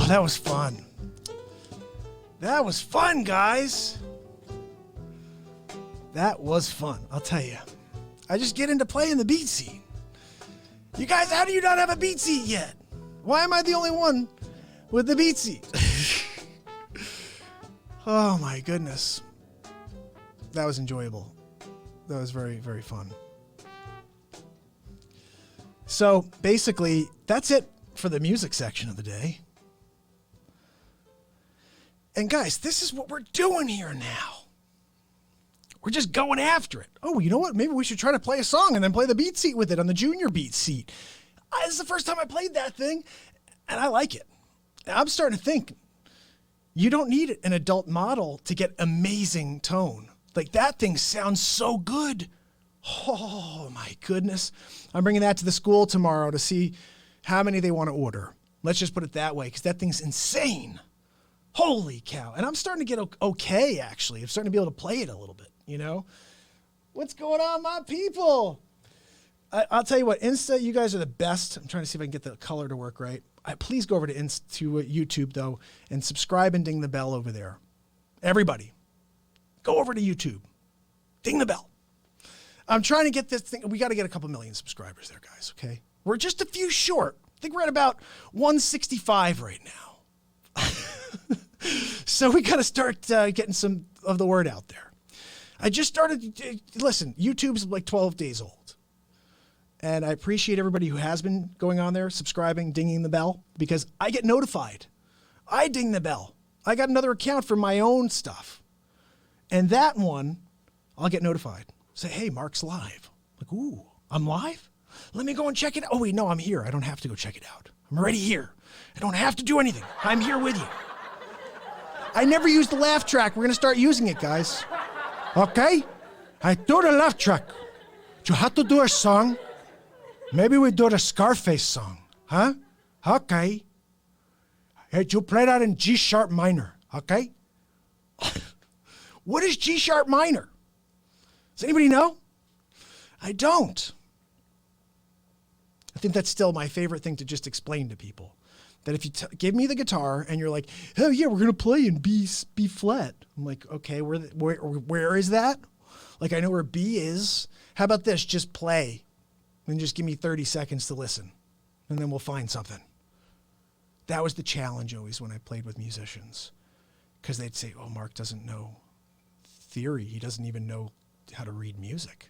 That was fun. That was fun, guys. That was fun, I'll tell you. I just get into playing the BeatSeat. You guys, how do you not have a BeatSeat yet? Why am I the only one with the BeatSeat? Oh my goodness. That was enjoyable. That was very, very fun. So basically, that's it for the music section of the day. And guys, this is what we're doing here now. We're just going after it. Oh, you know what? Maybe we should try to play a song and then play the beat seat with it on the junior beat seat. This is the first time I played that thing, and I like it. I'm starting to think you don't need an adult model to get amazing tone. Like, that thing sounds so good. Oh, my goodness. I'm bringing that to the school tomorrow to see how many they want to order. Let's just put it that way, because that thing's insane. Holy cow. And I'm starting to get okay, actually. I'm starting to be able to play it a little bit, you know? What's going on, my people? I'll tell you what, Insta, you guys are the best. I'm trying to see if I can get the color to work right. Please go over to YouTube, though, and subscribe and ding the bell over there. Everybody, go over to YouTube. Ding the bell. I'm trying to get this thing. We got to get a couple million subscribers there, guys, okay? We're just a few short. I think we're at about 165 right now. So we got to start getting some of the word out there. I just started, listen, YouTube's like 12 days old. And I appreciate everybody who has been going on there, subscribing, dinging the bell, because I get notified. I ding the bell. I got another account for my own stuff. And that one, I'll get notified. Say, hey, Mark's live. Like, ooh, I'm live? Let me go and check it out. Oh, wait, no, I'm here. I don't have to go check it out. I'm already here. I don't have to do anything. I'm here with you. I never used the laugh track. We're going to start using it, guys. Okay? I do the laugh track. You have to do a song. Maybe we do the Scarface song, huh? Okay. Hey, you play that in G sharp minor, okay? What is G sharp minor? Does anybody know? I don't. I think that's still my favorite thing to just explain to people. That if you give me the guitar and you're like, oh yeah, we're gonna play in B flat. I'm like, okay, where is that? Like, I know where B is. How about this? Just play. And just give me 30 seconds to listen, and then we'll find something. That was the challenge always when I played with musicians, because they'd say, oh, Mark doesn't know theory. He doesn't even know how to read music.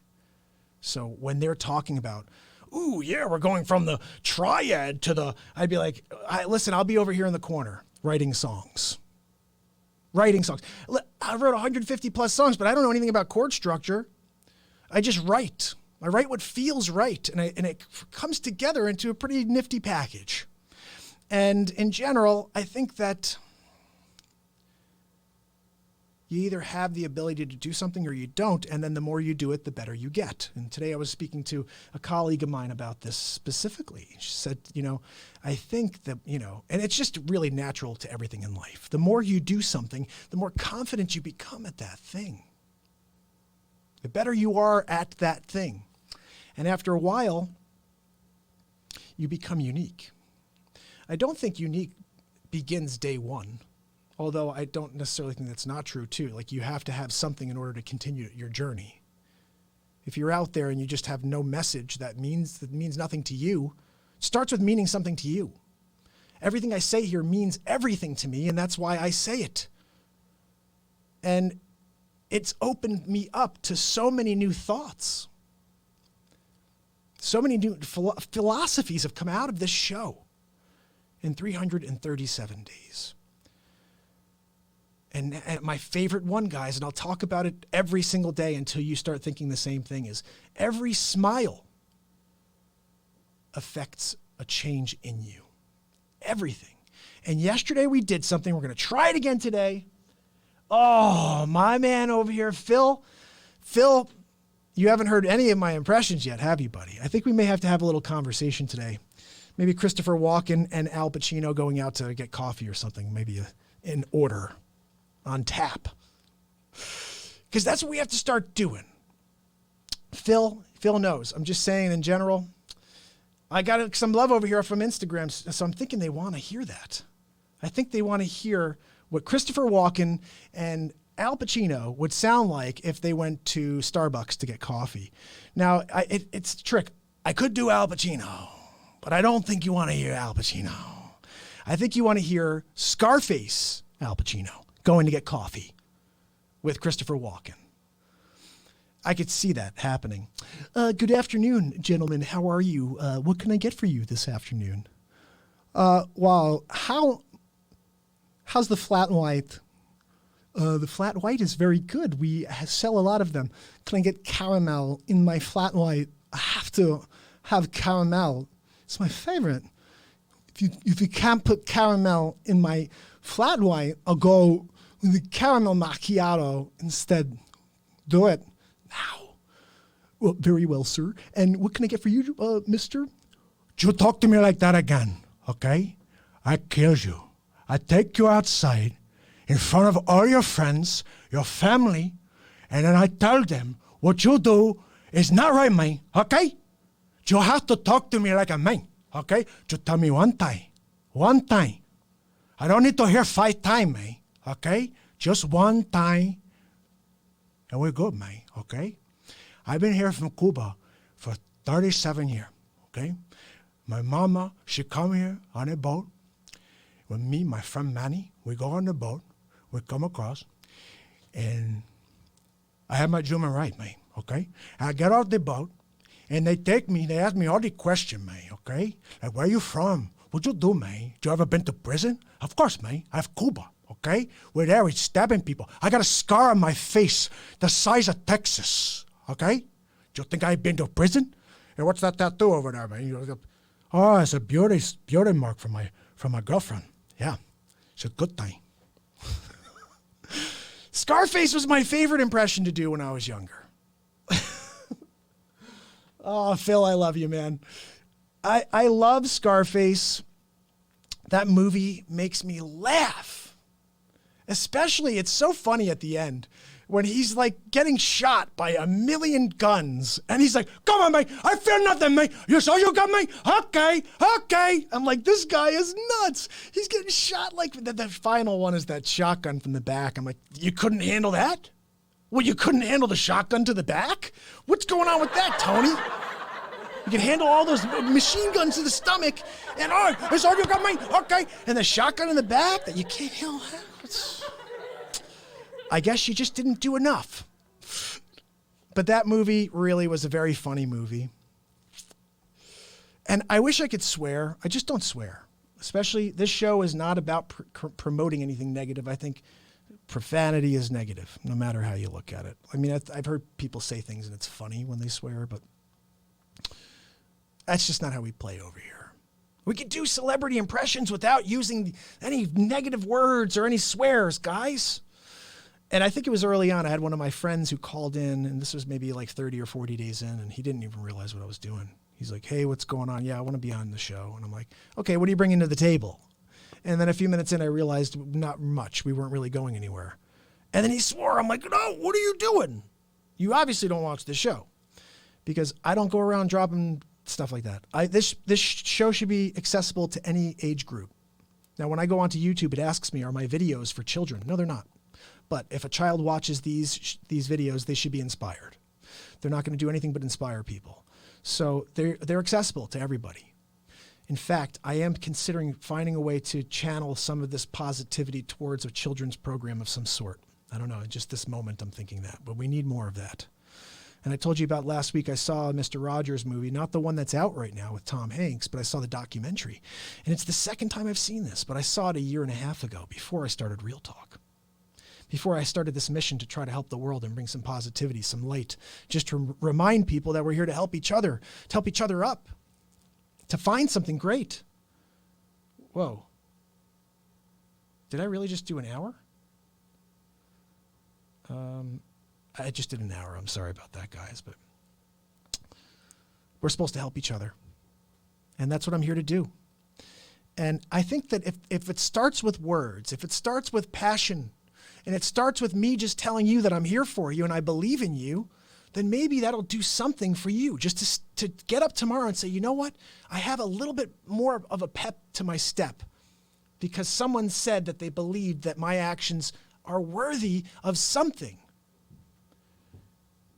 So when they're talking about, ooh, yeah, we're going from the triad to the, I'd be like, listen, I'll be over here in the corner writing songs. I wrote 150 plus songs, but I don't know anything about chord structure. I just write. I write what feels right, and it comes together into a pretty nifty package. And in general, I think that you either have the ability to do something or you don't, and then the more you do it, the better you get. And today I was speaking to a colleague of mine about this specifically. She said, I think that, and it's just really natural to everything in life. The more you do something, the more confident you become at that thing. The better you are at that thing. And after a while, you become unique. I don't think unique begins day one, although I don't necessarily think that's not true too. Like, you have to have something in order to continue your journey. If you're out there and you just have no message that means nothing to you, it starts with meaning something to you. Everything I say here means everything to me, and that's why I say it. And it's opened me up to so many new thoughts. So many new philosophies have come out of this show in 337 days. And my favorite one, guys, and I'll talk about it every single day until you start thinking the same thing, is every smile affects a change in you. Everything. And yesterday we did something. We're going to try it again today. Oh, my man over here, Phil. Phil, you haven't heard any of my impressions yet, have you, buddy? I think we may have to have a little conversation today. Maybe Christopher Walken and Al Pacino going out to get coffee or something, maybe in order, on tap. Because that's what we have to start doing. Phil knows. I'm just saying in general, I got some love over here from Instagram, so I'm thinking they want to hear that. I think they want to hear what Christopher Walken and Al Pacino would sound like if they went to Starbucks to get coffee. Now, it's a trick. I could do Al Pacino, but I don't think you want to hear Al Pacino. I think you want to hear Scarface Al Pacino going to get coffee with Christopher Walken. I could see that happening. Good afternoon, gentlemen. How are you? What can I get for you this afternoon? Wow. How's the flat white? The flat white is very good. We sell a lot of them. Can I get caramel in my flat white? I have to have caramel. It's my favorite. If you can't put caramel in my flat white, I'll go with the caramel macchiato instead. Do it now. Well, very well, sir. And what can I get for you, mister? You talk to me like that again, okay? I kill you. I take you outside in front of all your friends, your family, and then I tell them what you do is not right, man, okay? You have to talk to me like a man, okay? You tell me one time. I don't need to hear 5 times, man, okay? Just one time, and we're good, man, okay? I've been here from Cuba for 37 years, okay? My mama, she come here on a boat with me, my friend Manny. We go on the boat. We come across, and I have my German right, man, okay? I get off the boat, and they ask me all the questions, man, okay? Like, where you from? What you do, man? You ever been to prison? Of course, man. I have Cuba, okay? We're there, we're stabbing people. I got a scar on my face the size of Texas, okay? Do you think I've been to prison? And what's that tattoo over there, man? Oh, it's a beauty mark from my girlfriend. Yeah, it's a good thing. Scarface was my favorite impression to do when I was younger. Oh, Phil, I love you, man. I love Scarface. That movie makes me laugh. Especially, it's so funny at the end when he's like getting shot by a million guns. And he's like, come on, mate. I feel nothing, mate. You saw you got me? Okay. I'm like, this guy is nuts. He's getting shot like the final one is that shotgun from the back. I'm like, you couldn't handle that? Well, you couldn't handle the shotgun to the back? What's going on with that, Tony? You can handle all those machine guns to the stomach. And I saw you got me? Okay. And the shotgun in the back that you can't handle. I guess you just didn't do enough. But that movie really was a very funny movie. And I wish I could swear. I just don't swear. Especially, this show is not about promoting anything negative. I think profanity is negative, no matter how you look at it. I mean, I've heard people say things and it's funny when they swear, but that's just not how we play over here. We could do celebrity impressions without using any negative words or any swears, guys. And I think it was early on. I had one of my friends who called in, and this was maybe like 30 or 40 days in, and he didn't even realize what I was doing. He's like, hey, what's going on? Yeah, I want to be on the show. And I'm like, okay, what are you bringing to the table? And then a few minutes in, I realized not much. We weren't really going anywhere. And then he swore. I'm like, no, what are you doing? You obviously don't watch the show because I don't go around dropping stuff like that. This show should be accessible to any age group. Now, when I go onto YouTube, it asks me, are my videos for children? No, they're not. But if a child watches these videos, they should be inspired. They're not going to do anything but inspire people. So they're accessible to everybody. In fact, I am considering finding a way to channel some of this positivity towards a children's program of some sort. I don't know, in just this moment I'm thinking that, but we need more of that. And I told you about last week, I saw a Mr. Rogers movie, not the one that's out right now with Tom Hanks, but I saw the documentary. And it's the second time I've seen this, but I saw it a year and a half ago before I started Real Talk. Before I started this mission to try to help the world and bring some positivity, some light, just to remind people that we're here to help each other up, to find something great. Whoa. Did I really just do an hour? I just did an hour. I'm sorry about that, guys, but we're supposed to help each other. And that's what I'm here to do. And I think that if it starts with words, if it starts with passion, and it starts with me just telling you that I'm here for you and I believe in you, then maybe that'll do something for you. Just to get up tomorrow and say, you know what? I have a little bit more of a pep to my step because someone said that they believed that my actions are worthy of something.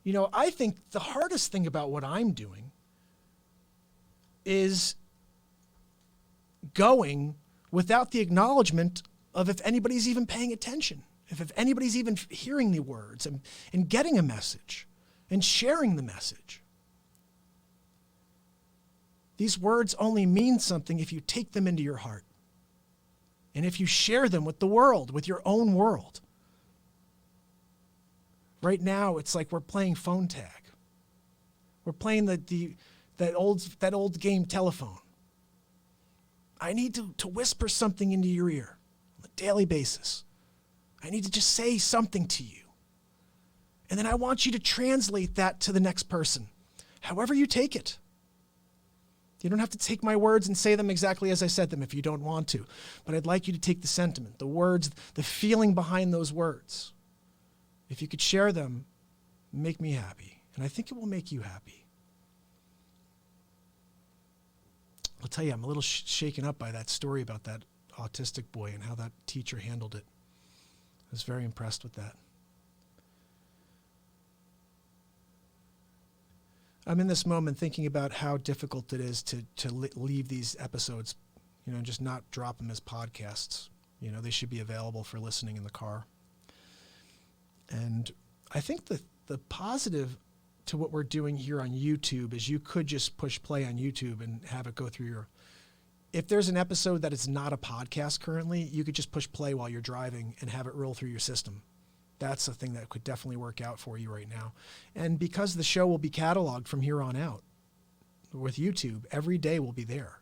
You know, I think the hardest thing about what I'm doing is going without the acknowledgement of if anybody's even paying attention. If anybody's even hearing the words and getting a message and sharing the message. These words only mean something if you take them into your heart and if you share them with the world, with your own world. Right now, it's like we're playing phone tag. We're playing that old game telephone. I need to whisper something into your ear on a daily basis. I need to just say something to you. And then I want you to translate that to the next person, however you take it. You don't have to take my words and say them exactly as I said them if you don't want to. But I'd like you to take the sentiment, the words, the feeling behind those words. If you could share them, make me happy. And I think it will make you happy. I'll tell you, I'm a little shaken up by that story about that autistic boy and how that teacher handled it. I was very impressed with that. I'm in this moment thinking about how difficult it is to leave these episodes, just not drop them as podcasts. They should be available for listening in the car. And I think the positive to what we're doing here on YouTube is you could just push play on YouTube and have it go through if there's an episode that is not a podcast currently, you could just push play while you're driving and have it roll through your system. That's a thing that could definitely work out for you right now. And because the show will be cataloged from here on out with YouTube, every day will be there.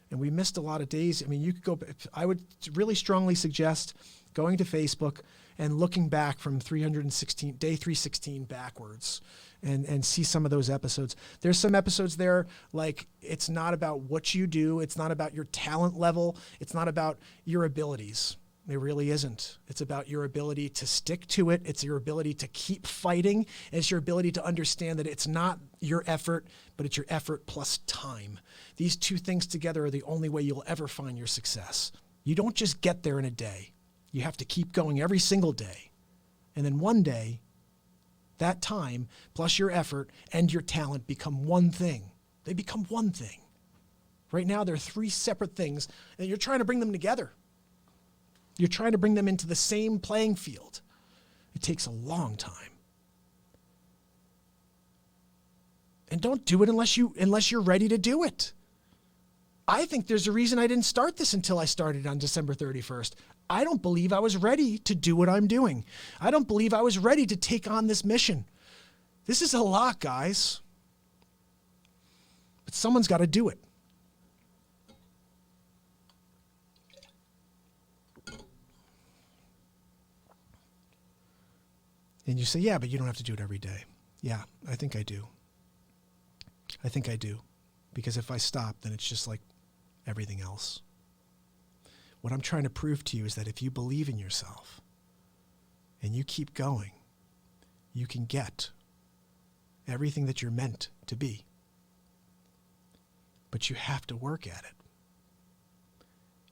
And we missed a lot of days. I mean, you could go, I would really strongly suggest going to Facebook and looking back from day 316 backwards and see some of those episodes. There's some episodes there, like it's not about what you do. It's not about your talent level. It's not about your abilities. It really isn't. It's about your ability to stick to it. It's your ability to keep fighting. And it's your ability to understand that it's not your effort, but it's your effort plus time. These two things together are the only way you'll ever find your success. You don't just get there in a day. You have to keep going every single day. And then one day, that time plus your effort and your talent become one thing. They become one thing. Right now, they're three separate things, and you're trying to bring them together. You're trying to bring them into the same playing field. It takes a long time. And don't do it unless you're ready to do it. I think there's a reason I didn't start this until I started on December 31st. I don't believe I was ready to do what I'm doing. I don't believe I was ready to take on this mission. This is a lot, guys. But someone's got to do it. And you say, yeah, but you don't have to do it every day. Yeah, I think I do. I think I do. Because if I stop, then it's just like everything else. What I'm trying to prove to you is that if you believe in yourself and you keep going, you can get everything that you're meant to be. But you have to work at it.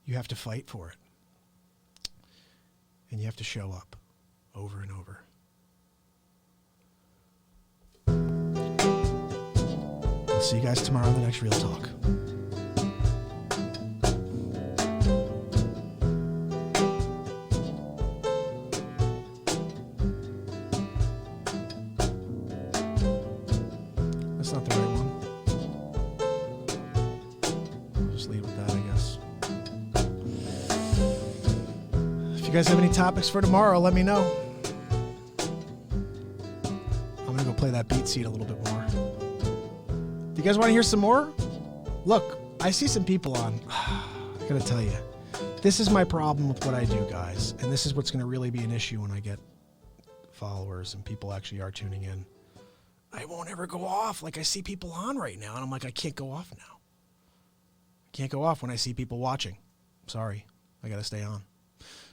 You have to fight for it. And you have to show up over and over. I'll see you guys tomorrow on the next Real Talk. That's not the right one. I'll just leave it with that, I guess. If you guys have any topics for tomorrow, let me know. I'm going to go play that BeatSeat a little bit more. You guys want to hear some more? Look, I see some people on. I gotta tell you, this is my problem with what I do, guys. And this is what's going to really be an issue when I get followers and people actually are tuning in. I won't ever go off. Like I see people on right now and I'm like, I can't go off now. I can't go off when I see people watching. Sorry, I got to stay on.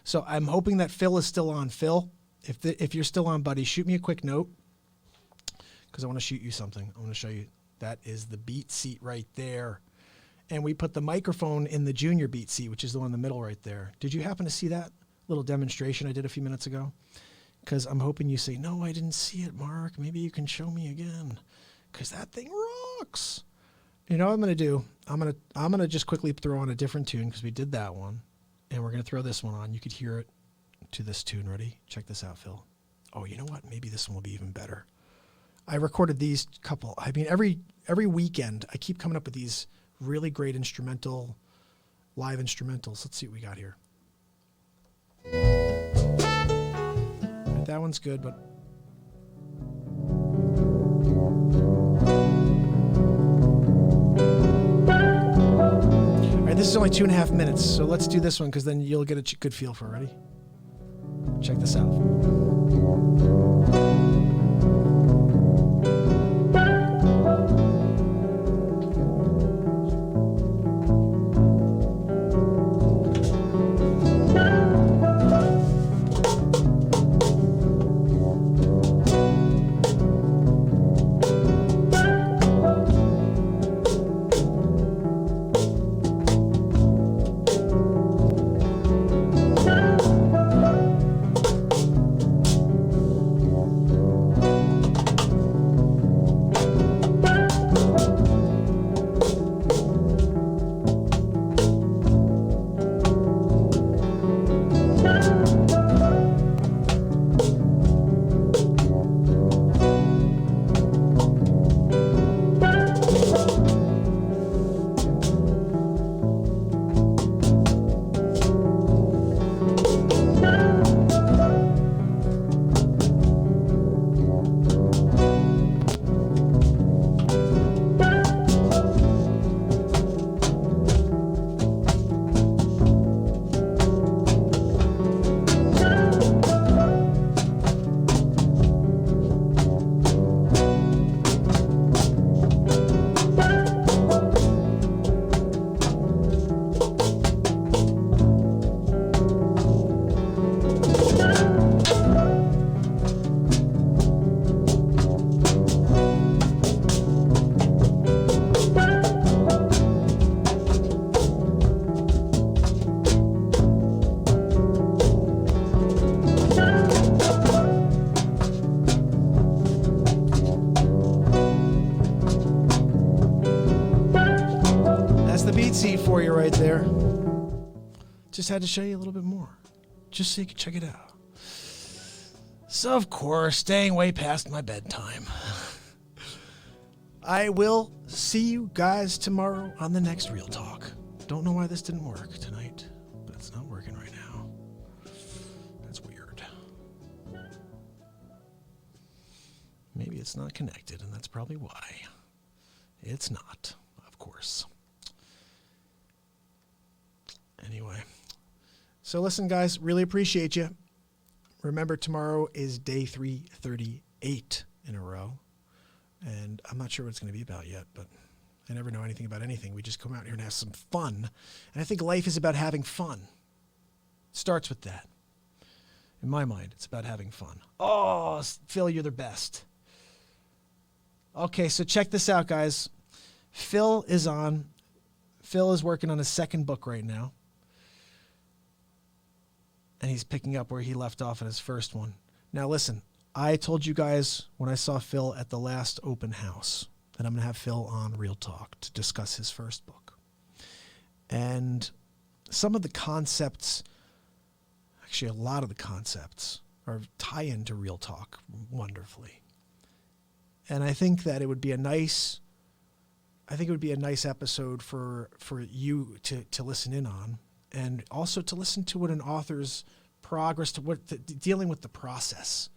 So I'm hoping that Phil is still on. Phil, if you're still on, buddy, shoot me a quick note because I want to shoot you something. I want to show you. That is the BeatSeat right there. And we put the microphone in the junior BeatSeat, which is the one in the middle right there. Did you happen to see that little demonstration I did a few minutes ago? Because I'm hoping you say, no, I didn't see it, Mark. Maybe you can show me again. Because that thing rocks. You know what I'm going to do? I'm going to just quickly throw on a different tune because we did that one. And we're going to throw this one on. You could hear it to this tune. Ready? Check this out, Phil. Oh, you know what? Maybe this one will be even better. I recorded these couple. I mean, every weekend, I keep coming up with these really great live instrumentals. Let's see what we got here. Right, that one's good, but This is only 2.5 minutes, so let's do this one because then you'll get a good feel for it. Ready? Check this out. BeatSeat for you right there. Just had to show you a little bit more, just so you could check it out. So, of course, staying way past my bedtime. I will see you guys tomorrow on the next Real Talk. Don't know why this didn't work tonight, but it's not working right now. That's weird. Maybe it's not connected, and that's probably why. It's not, of course. Anyway, so listen, guys, really appreciate you. Remember, tomorrow is day 338 in a row, and I'm not sure what it's going to be about yet, but I never know anything about anything. We just come out here and have some fun, and I think life is about having fun. It starts with that. In my mind, it's about having fun. Oh, Phil, you're the best. Okay, so check this out, guys. Phil is working on his second book right now. And he's picking up where he left off in his first one. Now, listen, I told you guys when I saw Phil at the last open house that I'm going to have Phil on Real Talk to discuss his first book. And some of the concepts, actually a lot of the concepts, tie into Real Talk wonderfully. And I think that it would be a nice episode for you to listen in on. And also to listen to what an author's progress, dealing with the process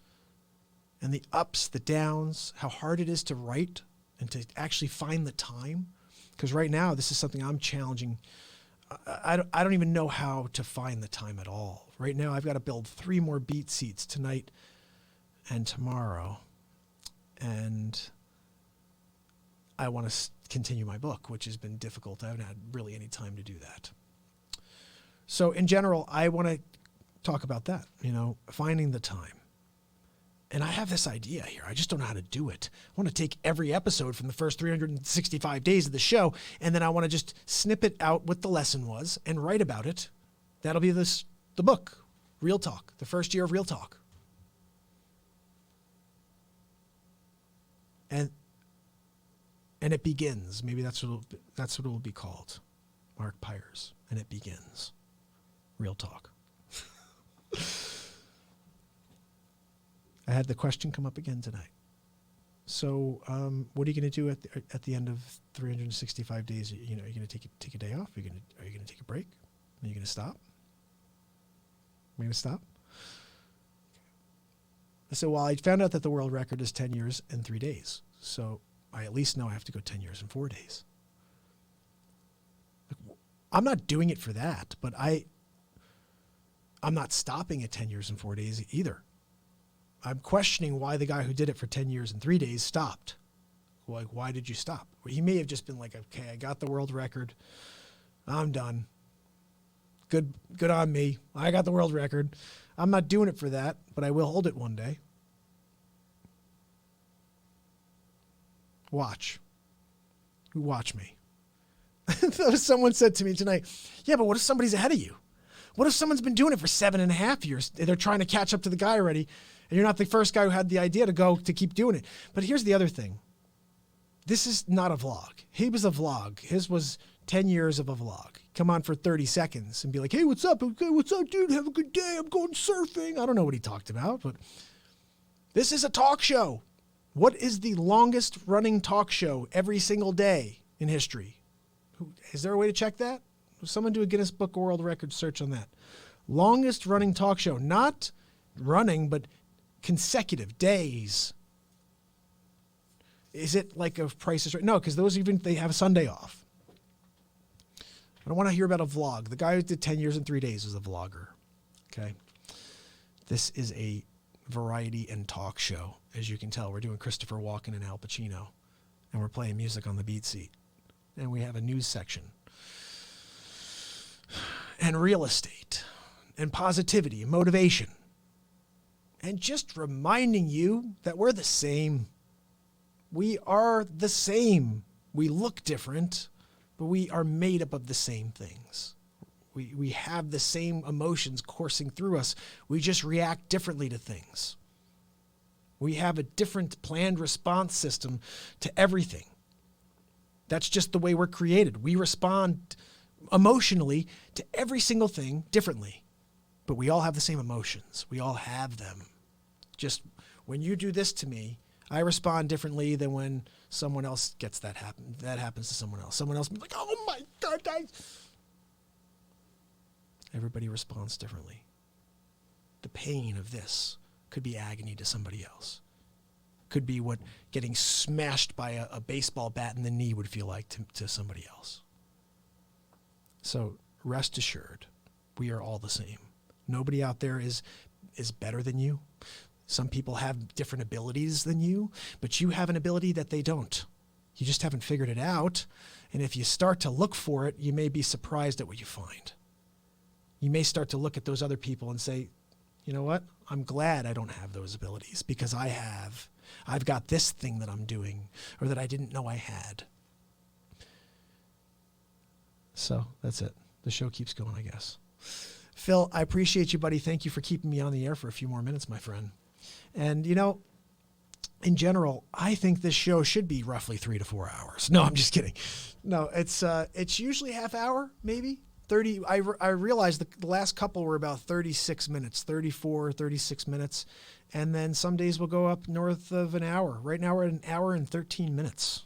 and the ups, the downs, how hard it is to write and to actually find the time. Because right now, this is something I'm challenging. I don't even know how to find the time at all. Right now, I've got to build 3 more BeatSeats tonight and tomorrow. And I want to continue my book, which has been difficult. I haven't had really any time to do that. So in general, I want to talk about that, finding the time. And I have this idea here. I just don't know how to do it. I want to take every episode from the first 365 days of the show, and then I want to just snip it out what the lesson was and write about it. That'll be the book, Real Talk, the first year of Real Talk. And it begins. Maybe that's what it will be called. Mark Pires, and it begins. Real Talk. I had the question come up again tonight. So, what are you going to do at the end of 365 days? Are you going to take a day off? Are you going to take a break? Are you going to stop? Are you going to stop? So, well, I found out that the world record is 10 years and 3 days. So I at least know I have to go 10 years and 4 days. I'm not doing it for that, but I'm not stopping at 10 years and 4 days either. I'm questioning why the guy who did it for 10 years and 3 days stopped. Like, why did you stop? Well, he may have just been like, okay, I got the world record. I'm done. Good on me. I got the world record. I'm not doing it for that, but I will hold it one day. Watch me. Someone said to me tonight, yeah, but what if somebody's ahead of you? What if someone's been doing it for 7.5 years? They're trying to catch up to the guy already, and you're not the first guy who had the idea to keep doing it. But here's the other thing. This is not a vlog. He was a vlog. His was 10 years of a vlog. Come on for 30 seconds and be like, hey, what's up? Okay, what's up, dude? Have a good day. I'm going surfing. I don't know what he talked about, but this is a talk show. What is the longest running talk show every single day in history? Is there a way to check that? Someone do a Guinness Book of World Records search on that. Longest running talk show. Not running, but consecutive days. Is it like a Price is Right? No, because they have a Sunday off. I don't want to hear about a vlog. The guy who did 10 years and 3 days was a vlogger. Okay. This is a variety and talk show. As you can tell, we're doing Christopher Walken and Al Pacino, and we're playing music on the BeatSeat. And we have a news section. And real estate. And positivity and motivation. And just reminding you that we're the same. We are the same. We look different, but we are made up of the same things. We have the same emotions coursing through us. We just react differently to things. We have a different planned response system to everything. That's just the way we're created. We respond emotionally to every single thing differently, but we all have the same emotions. We all have them. Just when you do this to me, I respond differently than when someone else gets that happen. That happens to someone else. Someone else be like, oh my God. Everybody responds differently. The pain of this could be agony to somebody else. Could be what getting smashed by a baseball bat in the knee would feel like to somebody else. So rest assured, we are all the same. Nobody out there is better than you. Some people have different abilities than you, but you have an ability that they don't. You just haven't figured it out. And if you start to look for it, you may be surprised at what you find. You may start to look at those other people and say, you know what? I'm glad I don't have those abilities because I've got this thing that I'm doing or that I didn't know I had. So that's it. The show keeps going, I guess. Phil, I appreciate you, buddy. Thank you for keeping me on the air for a few more minutes, my friend. And, you know, in general, I think this show should be roughly 3 to 4 hours. No, I'm just kidding. No, it's usually half hour, maybe 30. I realized the last couple were about 36 minutes, 34, 36 minutes. And then some days we'll go up north of an hour. Right now we're at an hour and 13 minutes,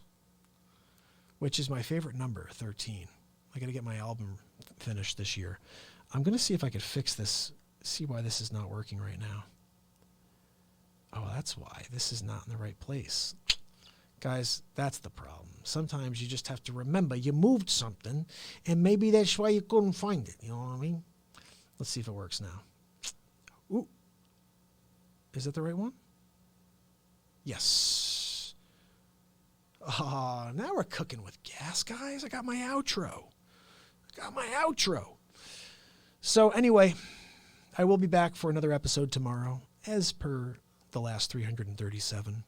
which is my favorite number, 13. I got to get my album finished this year. I'm going to see if I could fix this, see why this is not working right now. Oh, that's why. This is not in the right place. Guys, that's the problem. Sometimes you just have to remember you moved something, and maybe that's why you couldn't find it. You know what I mean? Let's see if it works now. Ooh. Is that the right one? Yes. Now we're cooking with gas, guys. I got my outro. So anyway, I will be back for another episode tomorrow, as per the last 337.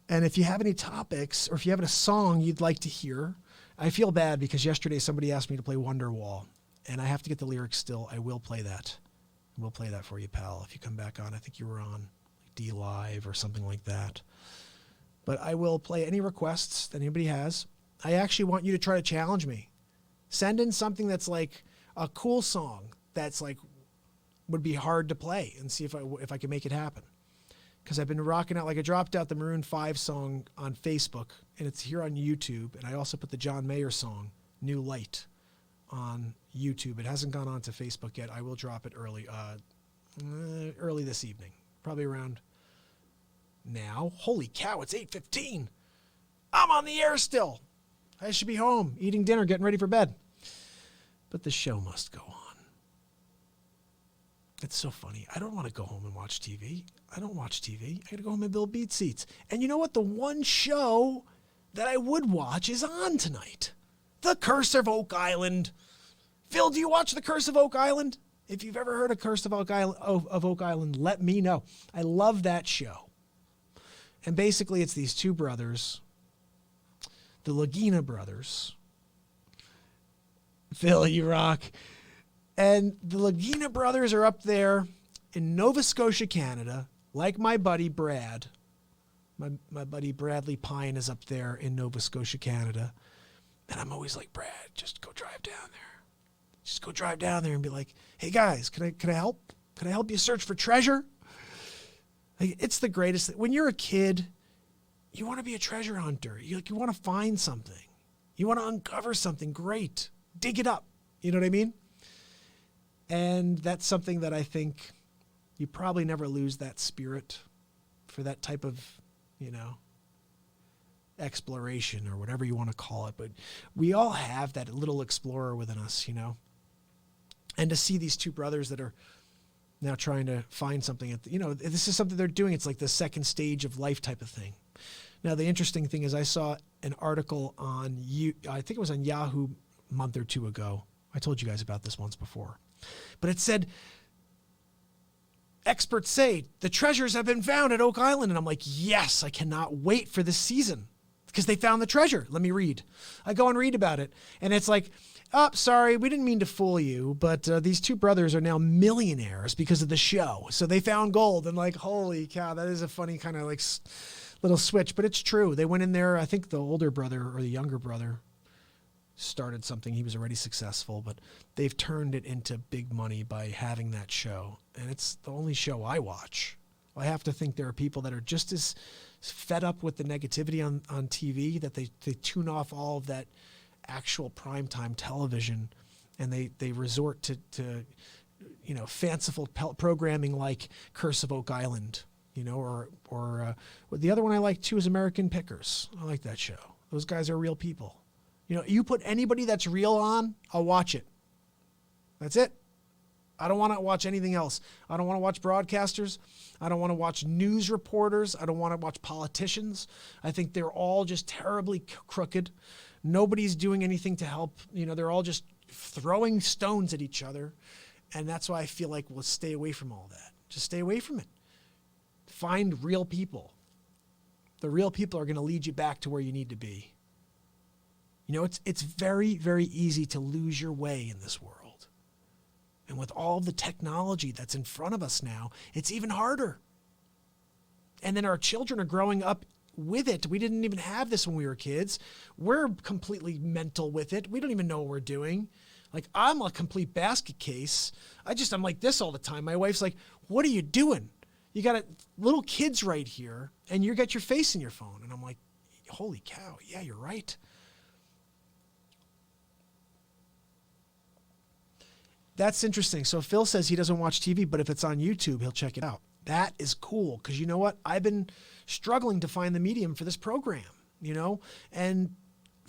And if you have any topics or if you have a song you'd like to hear, I feel bad because yesterday somebody asked me to play Wonderwall, and I have to get the lyrics still. I will play that. We'll play that for you, pal, if you come back on. I think you were on D Live or something like that. But I will play any requests that anybody has. I actually want you to try to challenge me. Send in something that's like a cool song that's like would be hard to play and see if I can make it happen. Because I've been rocking out, like I dropped out the Maroon 5 song on Facebook, and it's here on YouTube. And I also put the John Mayer song, New Light, on YouTube. It hasn't gone on to Facebook yet. I will drop it early this evening, probably around now. Holy cow, it's 8:15. I'm on the air still. I should be home, eating dinner, getting ready for bed. But the show must go on. It's so funny. I don't want to go home and watch TV. I don't watch TV. I got to go home and build BeatSeats. And you know what? The one show that I would watch is on tonight. The Curse of Oak Island. Phil, do you watch The Curse of Oak Island? If you've ever heard of Curse of Oak Island, let me know. I love that show. And basically it's these two brothers, the Lagina brothers. Phil, you rock. And the Lagina brothers are up there in Nova Scotia, Canada, like my buddy Brad. My buddy Bradley Pine is up there in Nova Scotia, Canada. And I'm always like, Brad, just go drive down there. Just go drive down there and be like, hey guys, can I help? Can I help you search for treasure? Like, it's the greatest. When you're a kid, you want to be a treasure hunter. You want to find something. You want to uncover something great. Dig it up. You know what I mean? And that's something that I think you probably never lose that spirit for that type of, exploration or whatever you want to call it. But we all have that little explorer within us, And to see these two brothers that are now trying to find something, this is something they're doing. It's like the second stage of life type of thing. Now, the interesting thing is I saw an article on, I think it was on Yahoo a month or two ago. I told you guys about this once before. But it said, experts say the treasures have been found at Oak Island. And I'm like, yes, I cannot wait for this season because they found the treasure. Let me read. I go and read about it. And it's like, oh, sorry, we didn't mean to fool you, but these two brothers are now millionaires because of the show. So they found gold. And like, holy cow, that is a funny kind of like little switch. But it's true. They went in there. I think the older brother or the younger brother started something. He was already successful, but they've turned it into big money by having that show. And it's the only show I watch. I have to think there are people that are just as fed up with the negativity on TV that they tune off all of that actual primetime television and they resort to fanciful programming like Curse of Oak Island, or the other one I like too is American Pickers. I like that show. Those guys are real people. You put anybody that's real on, I'll watch it. That's it. I don't want to watch anything else. I don't want to watch broadcasters. I don't want to watch news reporters. I don't want to watch politicians. I think they're all just terribly crooked. Nobody's doing anything to help. They're all just throwing stones at each other. And that's why I feel like we'll stay away from all that. Just stay away from it. Find real people. The real people are going to lead you back to where you need to be. It's very, very easy to lose your way in this world. And with all the technology that's in front of us now, it's even harder. And then our children are growing up with it. We didn't even have this when we were kids. We're completely mental with it. We don't even know what we're doing. Like, I'm a complete basket case. I'm like this all the time. My wife's like, what are you doing? You got little kids right here, and you got your face in your phone. And I'm like, holy cow, yeah, you're right. That's interesting. So Phil says he doesn't watch TV, but if it's on YouTube, he'll check it out. That is cool because you know what? I've been struggling to find the medium for this program, and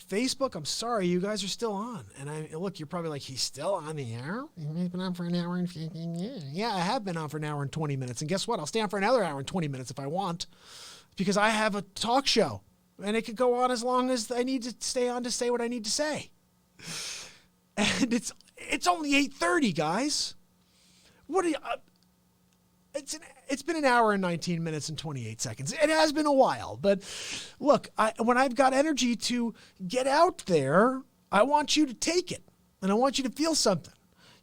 Facebook, I'm sorry, you guys are still on. And look, you're probably like, he's still on the air? He's been on for an hour and 15 years. Yeah, I have been on for an hour and 20 minutes. And guess what? I'll stay on for another hour and 20 minutes if I want because I have a talk show and it could go on as long as I need to stay on to say what I need to say. And it's only 8:30, guys. What are you? It's been an hour and 19 minutes and 28 seconds. It has been a while, but look, when I've got energy to get out there, I want you to take it, and I want you to feel something.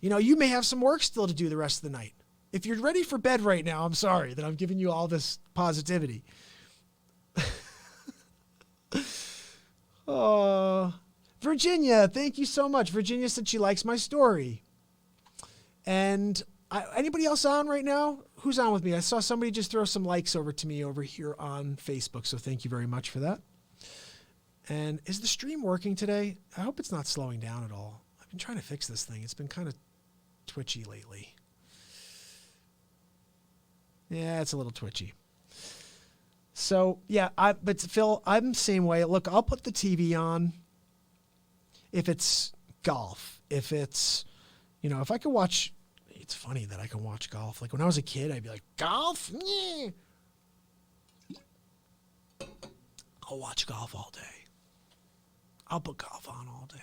You may have some work still to do the rest of the night. If you're ready for bed right now, I'm sorry that I'm giving you all this positivity. Oh. Virginia, thank you so much. Virginia said she likes my story. And anybody else on right now? Who's on with me? I saw somebody just throw some likes over to me over here on Facebook, so thank you very much for that. And is the stream working today? I hope it's not slowing down at all. I've been trying to fix this thing. It's been kind of twitchy lately. Yeah, it's a little twitchy. So, yeah, but Phil, I'm the same way. Look, I'll put the TV on. if it's golf, if it's, if I could watch, it's funny that I can watch golf. Like when I was a kid, I'd be like, golf? Yeah. I'll watch golf all day. I'll put golf on all day.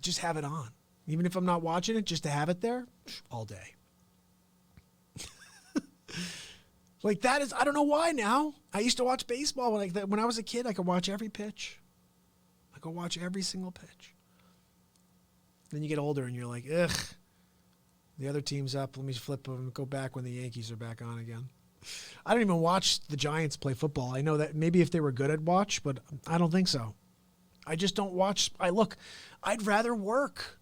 Just have it on. Even if I'm not watching it, just to have it there all day. Like that is, I don't know why now. I used to watch baseball when I was a kid. I could watch every pitch. I could watch every single pitch. Then you get older and you're like, ugh, the other team's up. Let me flip them and go back when the Yankees are back on again. I don't even watch the Giants play football. I know that maybe if they were good, I'd watch, but I don't think so. I just don't watch. I'd rather work.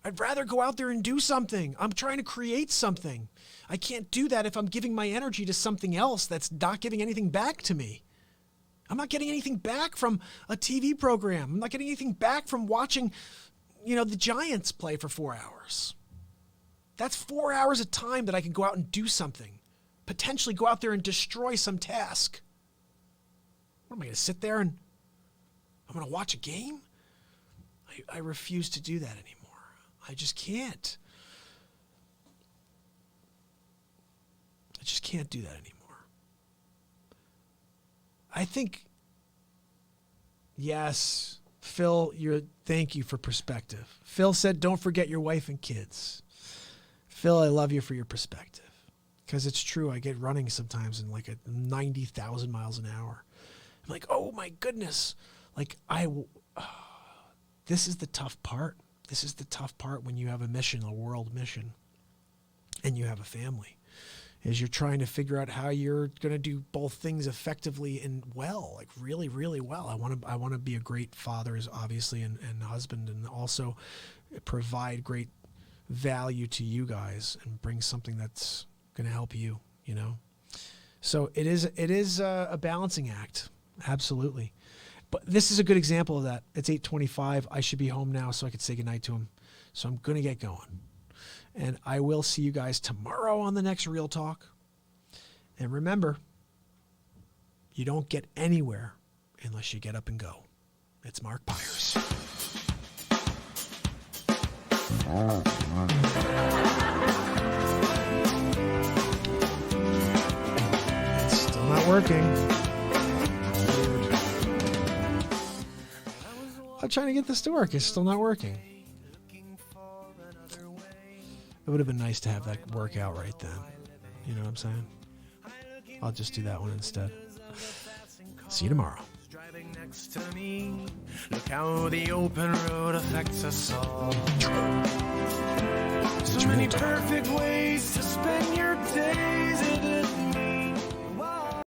I'd rather go out there and do something. I'm trying to create something. I can't do that if I'm giving my energy to something else that's not giving anything back to me. I'm not getting anything back from a TV program. I'm not getting anything back from watching, the Giants play for 4 hours. That's 4 hours of time that I can go out and do something. Potentially go out there and destroy some task. What am I going to sit there and I'm going to watch a game? I refuse to do that anymore. I just can't. I just can't do that anymore. I think, yes, Phil, thank you for perspective. Phil said, don't forget your wife and kids. Phil, I love you for your perspective. Because it's true, I get running sometimes in like 90,000 miles an hour. I'm like, oh my goodness. Like this is the tough part. This is the tough part when you have a mission, a world mission, and you have a family, is you're trying to figure out how you're going to do both things effectively and well, like really, really well. I want to be a great father, obviously, and husband, and also provide great value to you guys and bring something that's going to help you, So it is a balancing act. Absolutely. But this is a good example of that. It's 8:25. I should be home now so I could say goodnight to him. So I'm going to get going. And I will see you guys tomorrow on the next Real Talk. And remember, you don't get anywhere unless you get up and go. It's Mark Pires. It's still not working. I'm trying to get this to work. It's still not working. It would have been nice to have that work out right then. You know what I'm saying? I'll just do that one instead. See you tomorrow. Driving next to me. Look how the open road affects us all. So many perfect ways to spend your days. It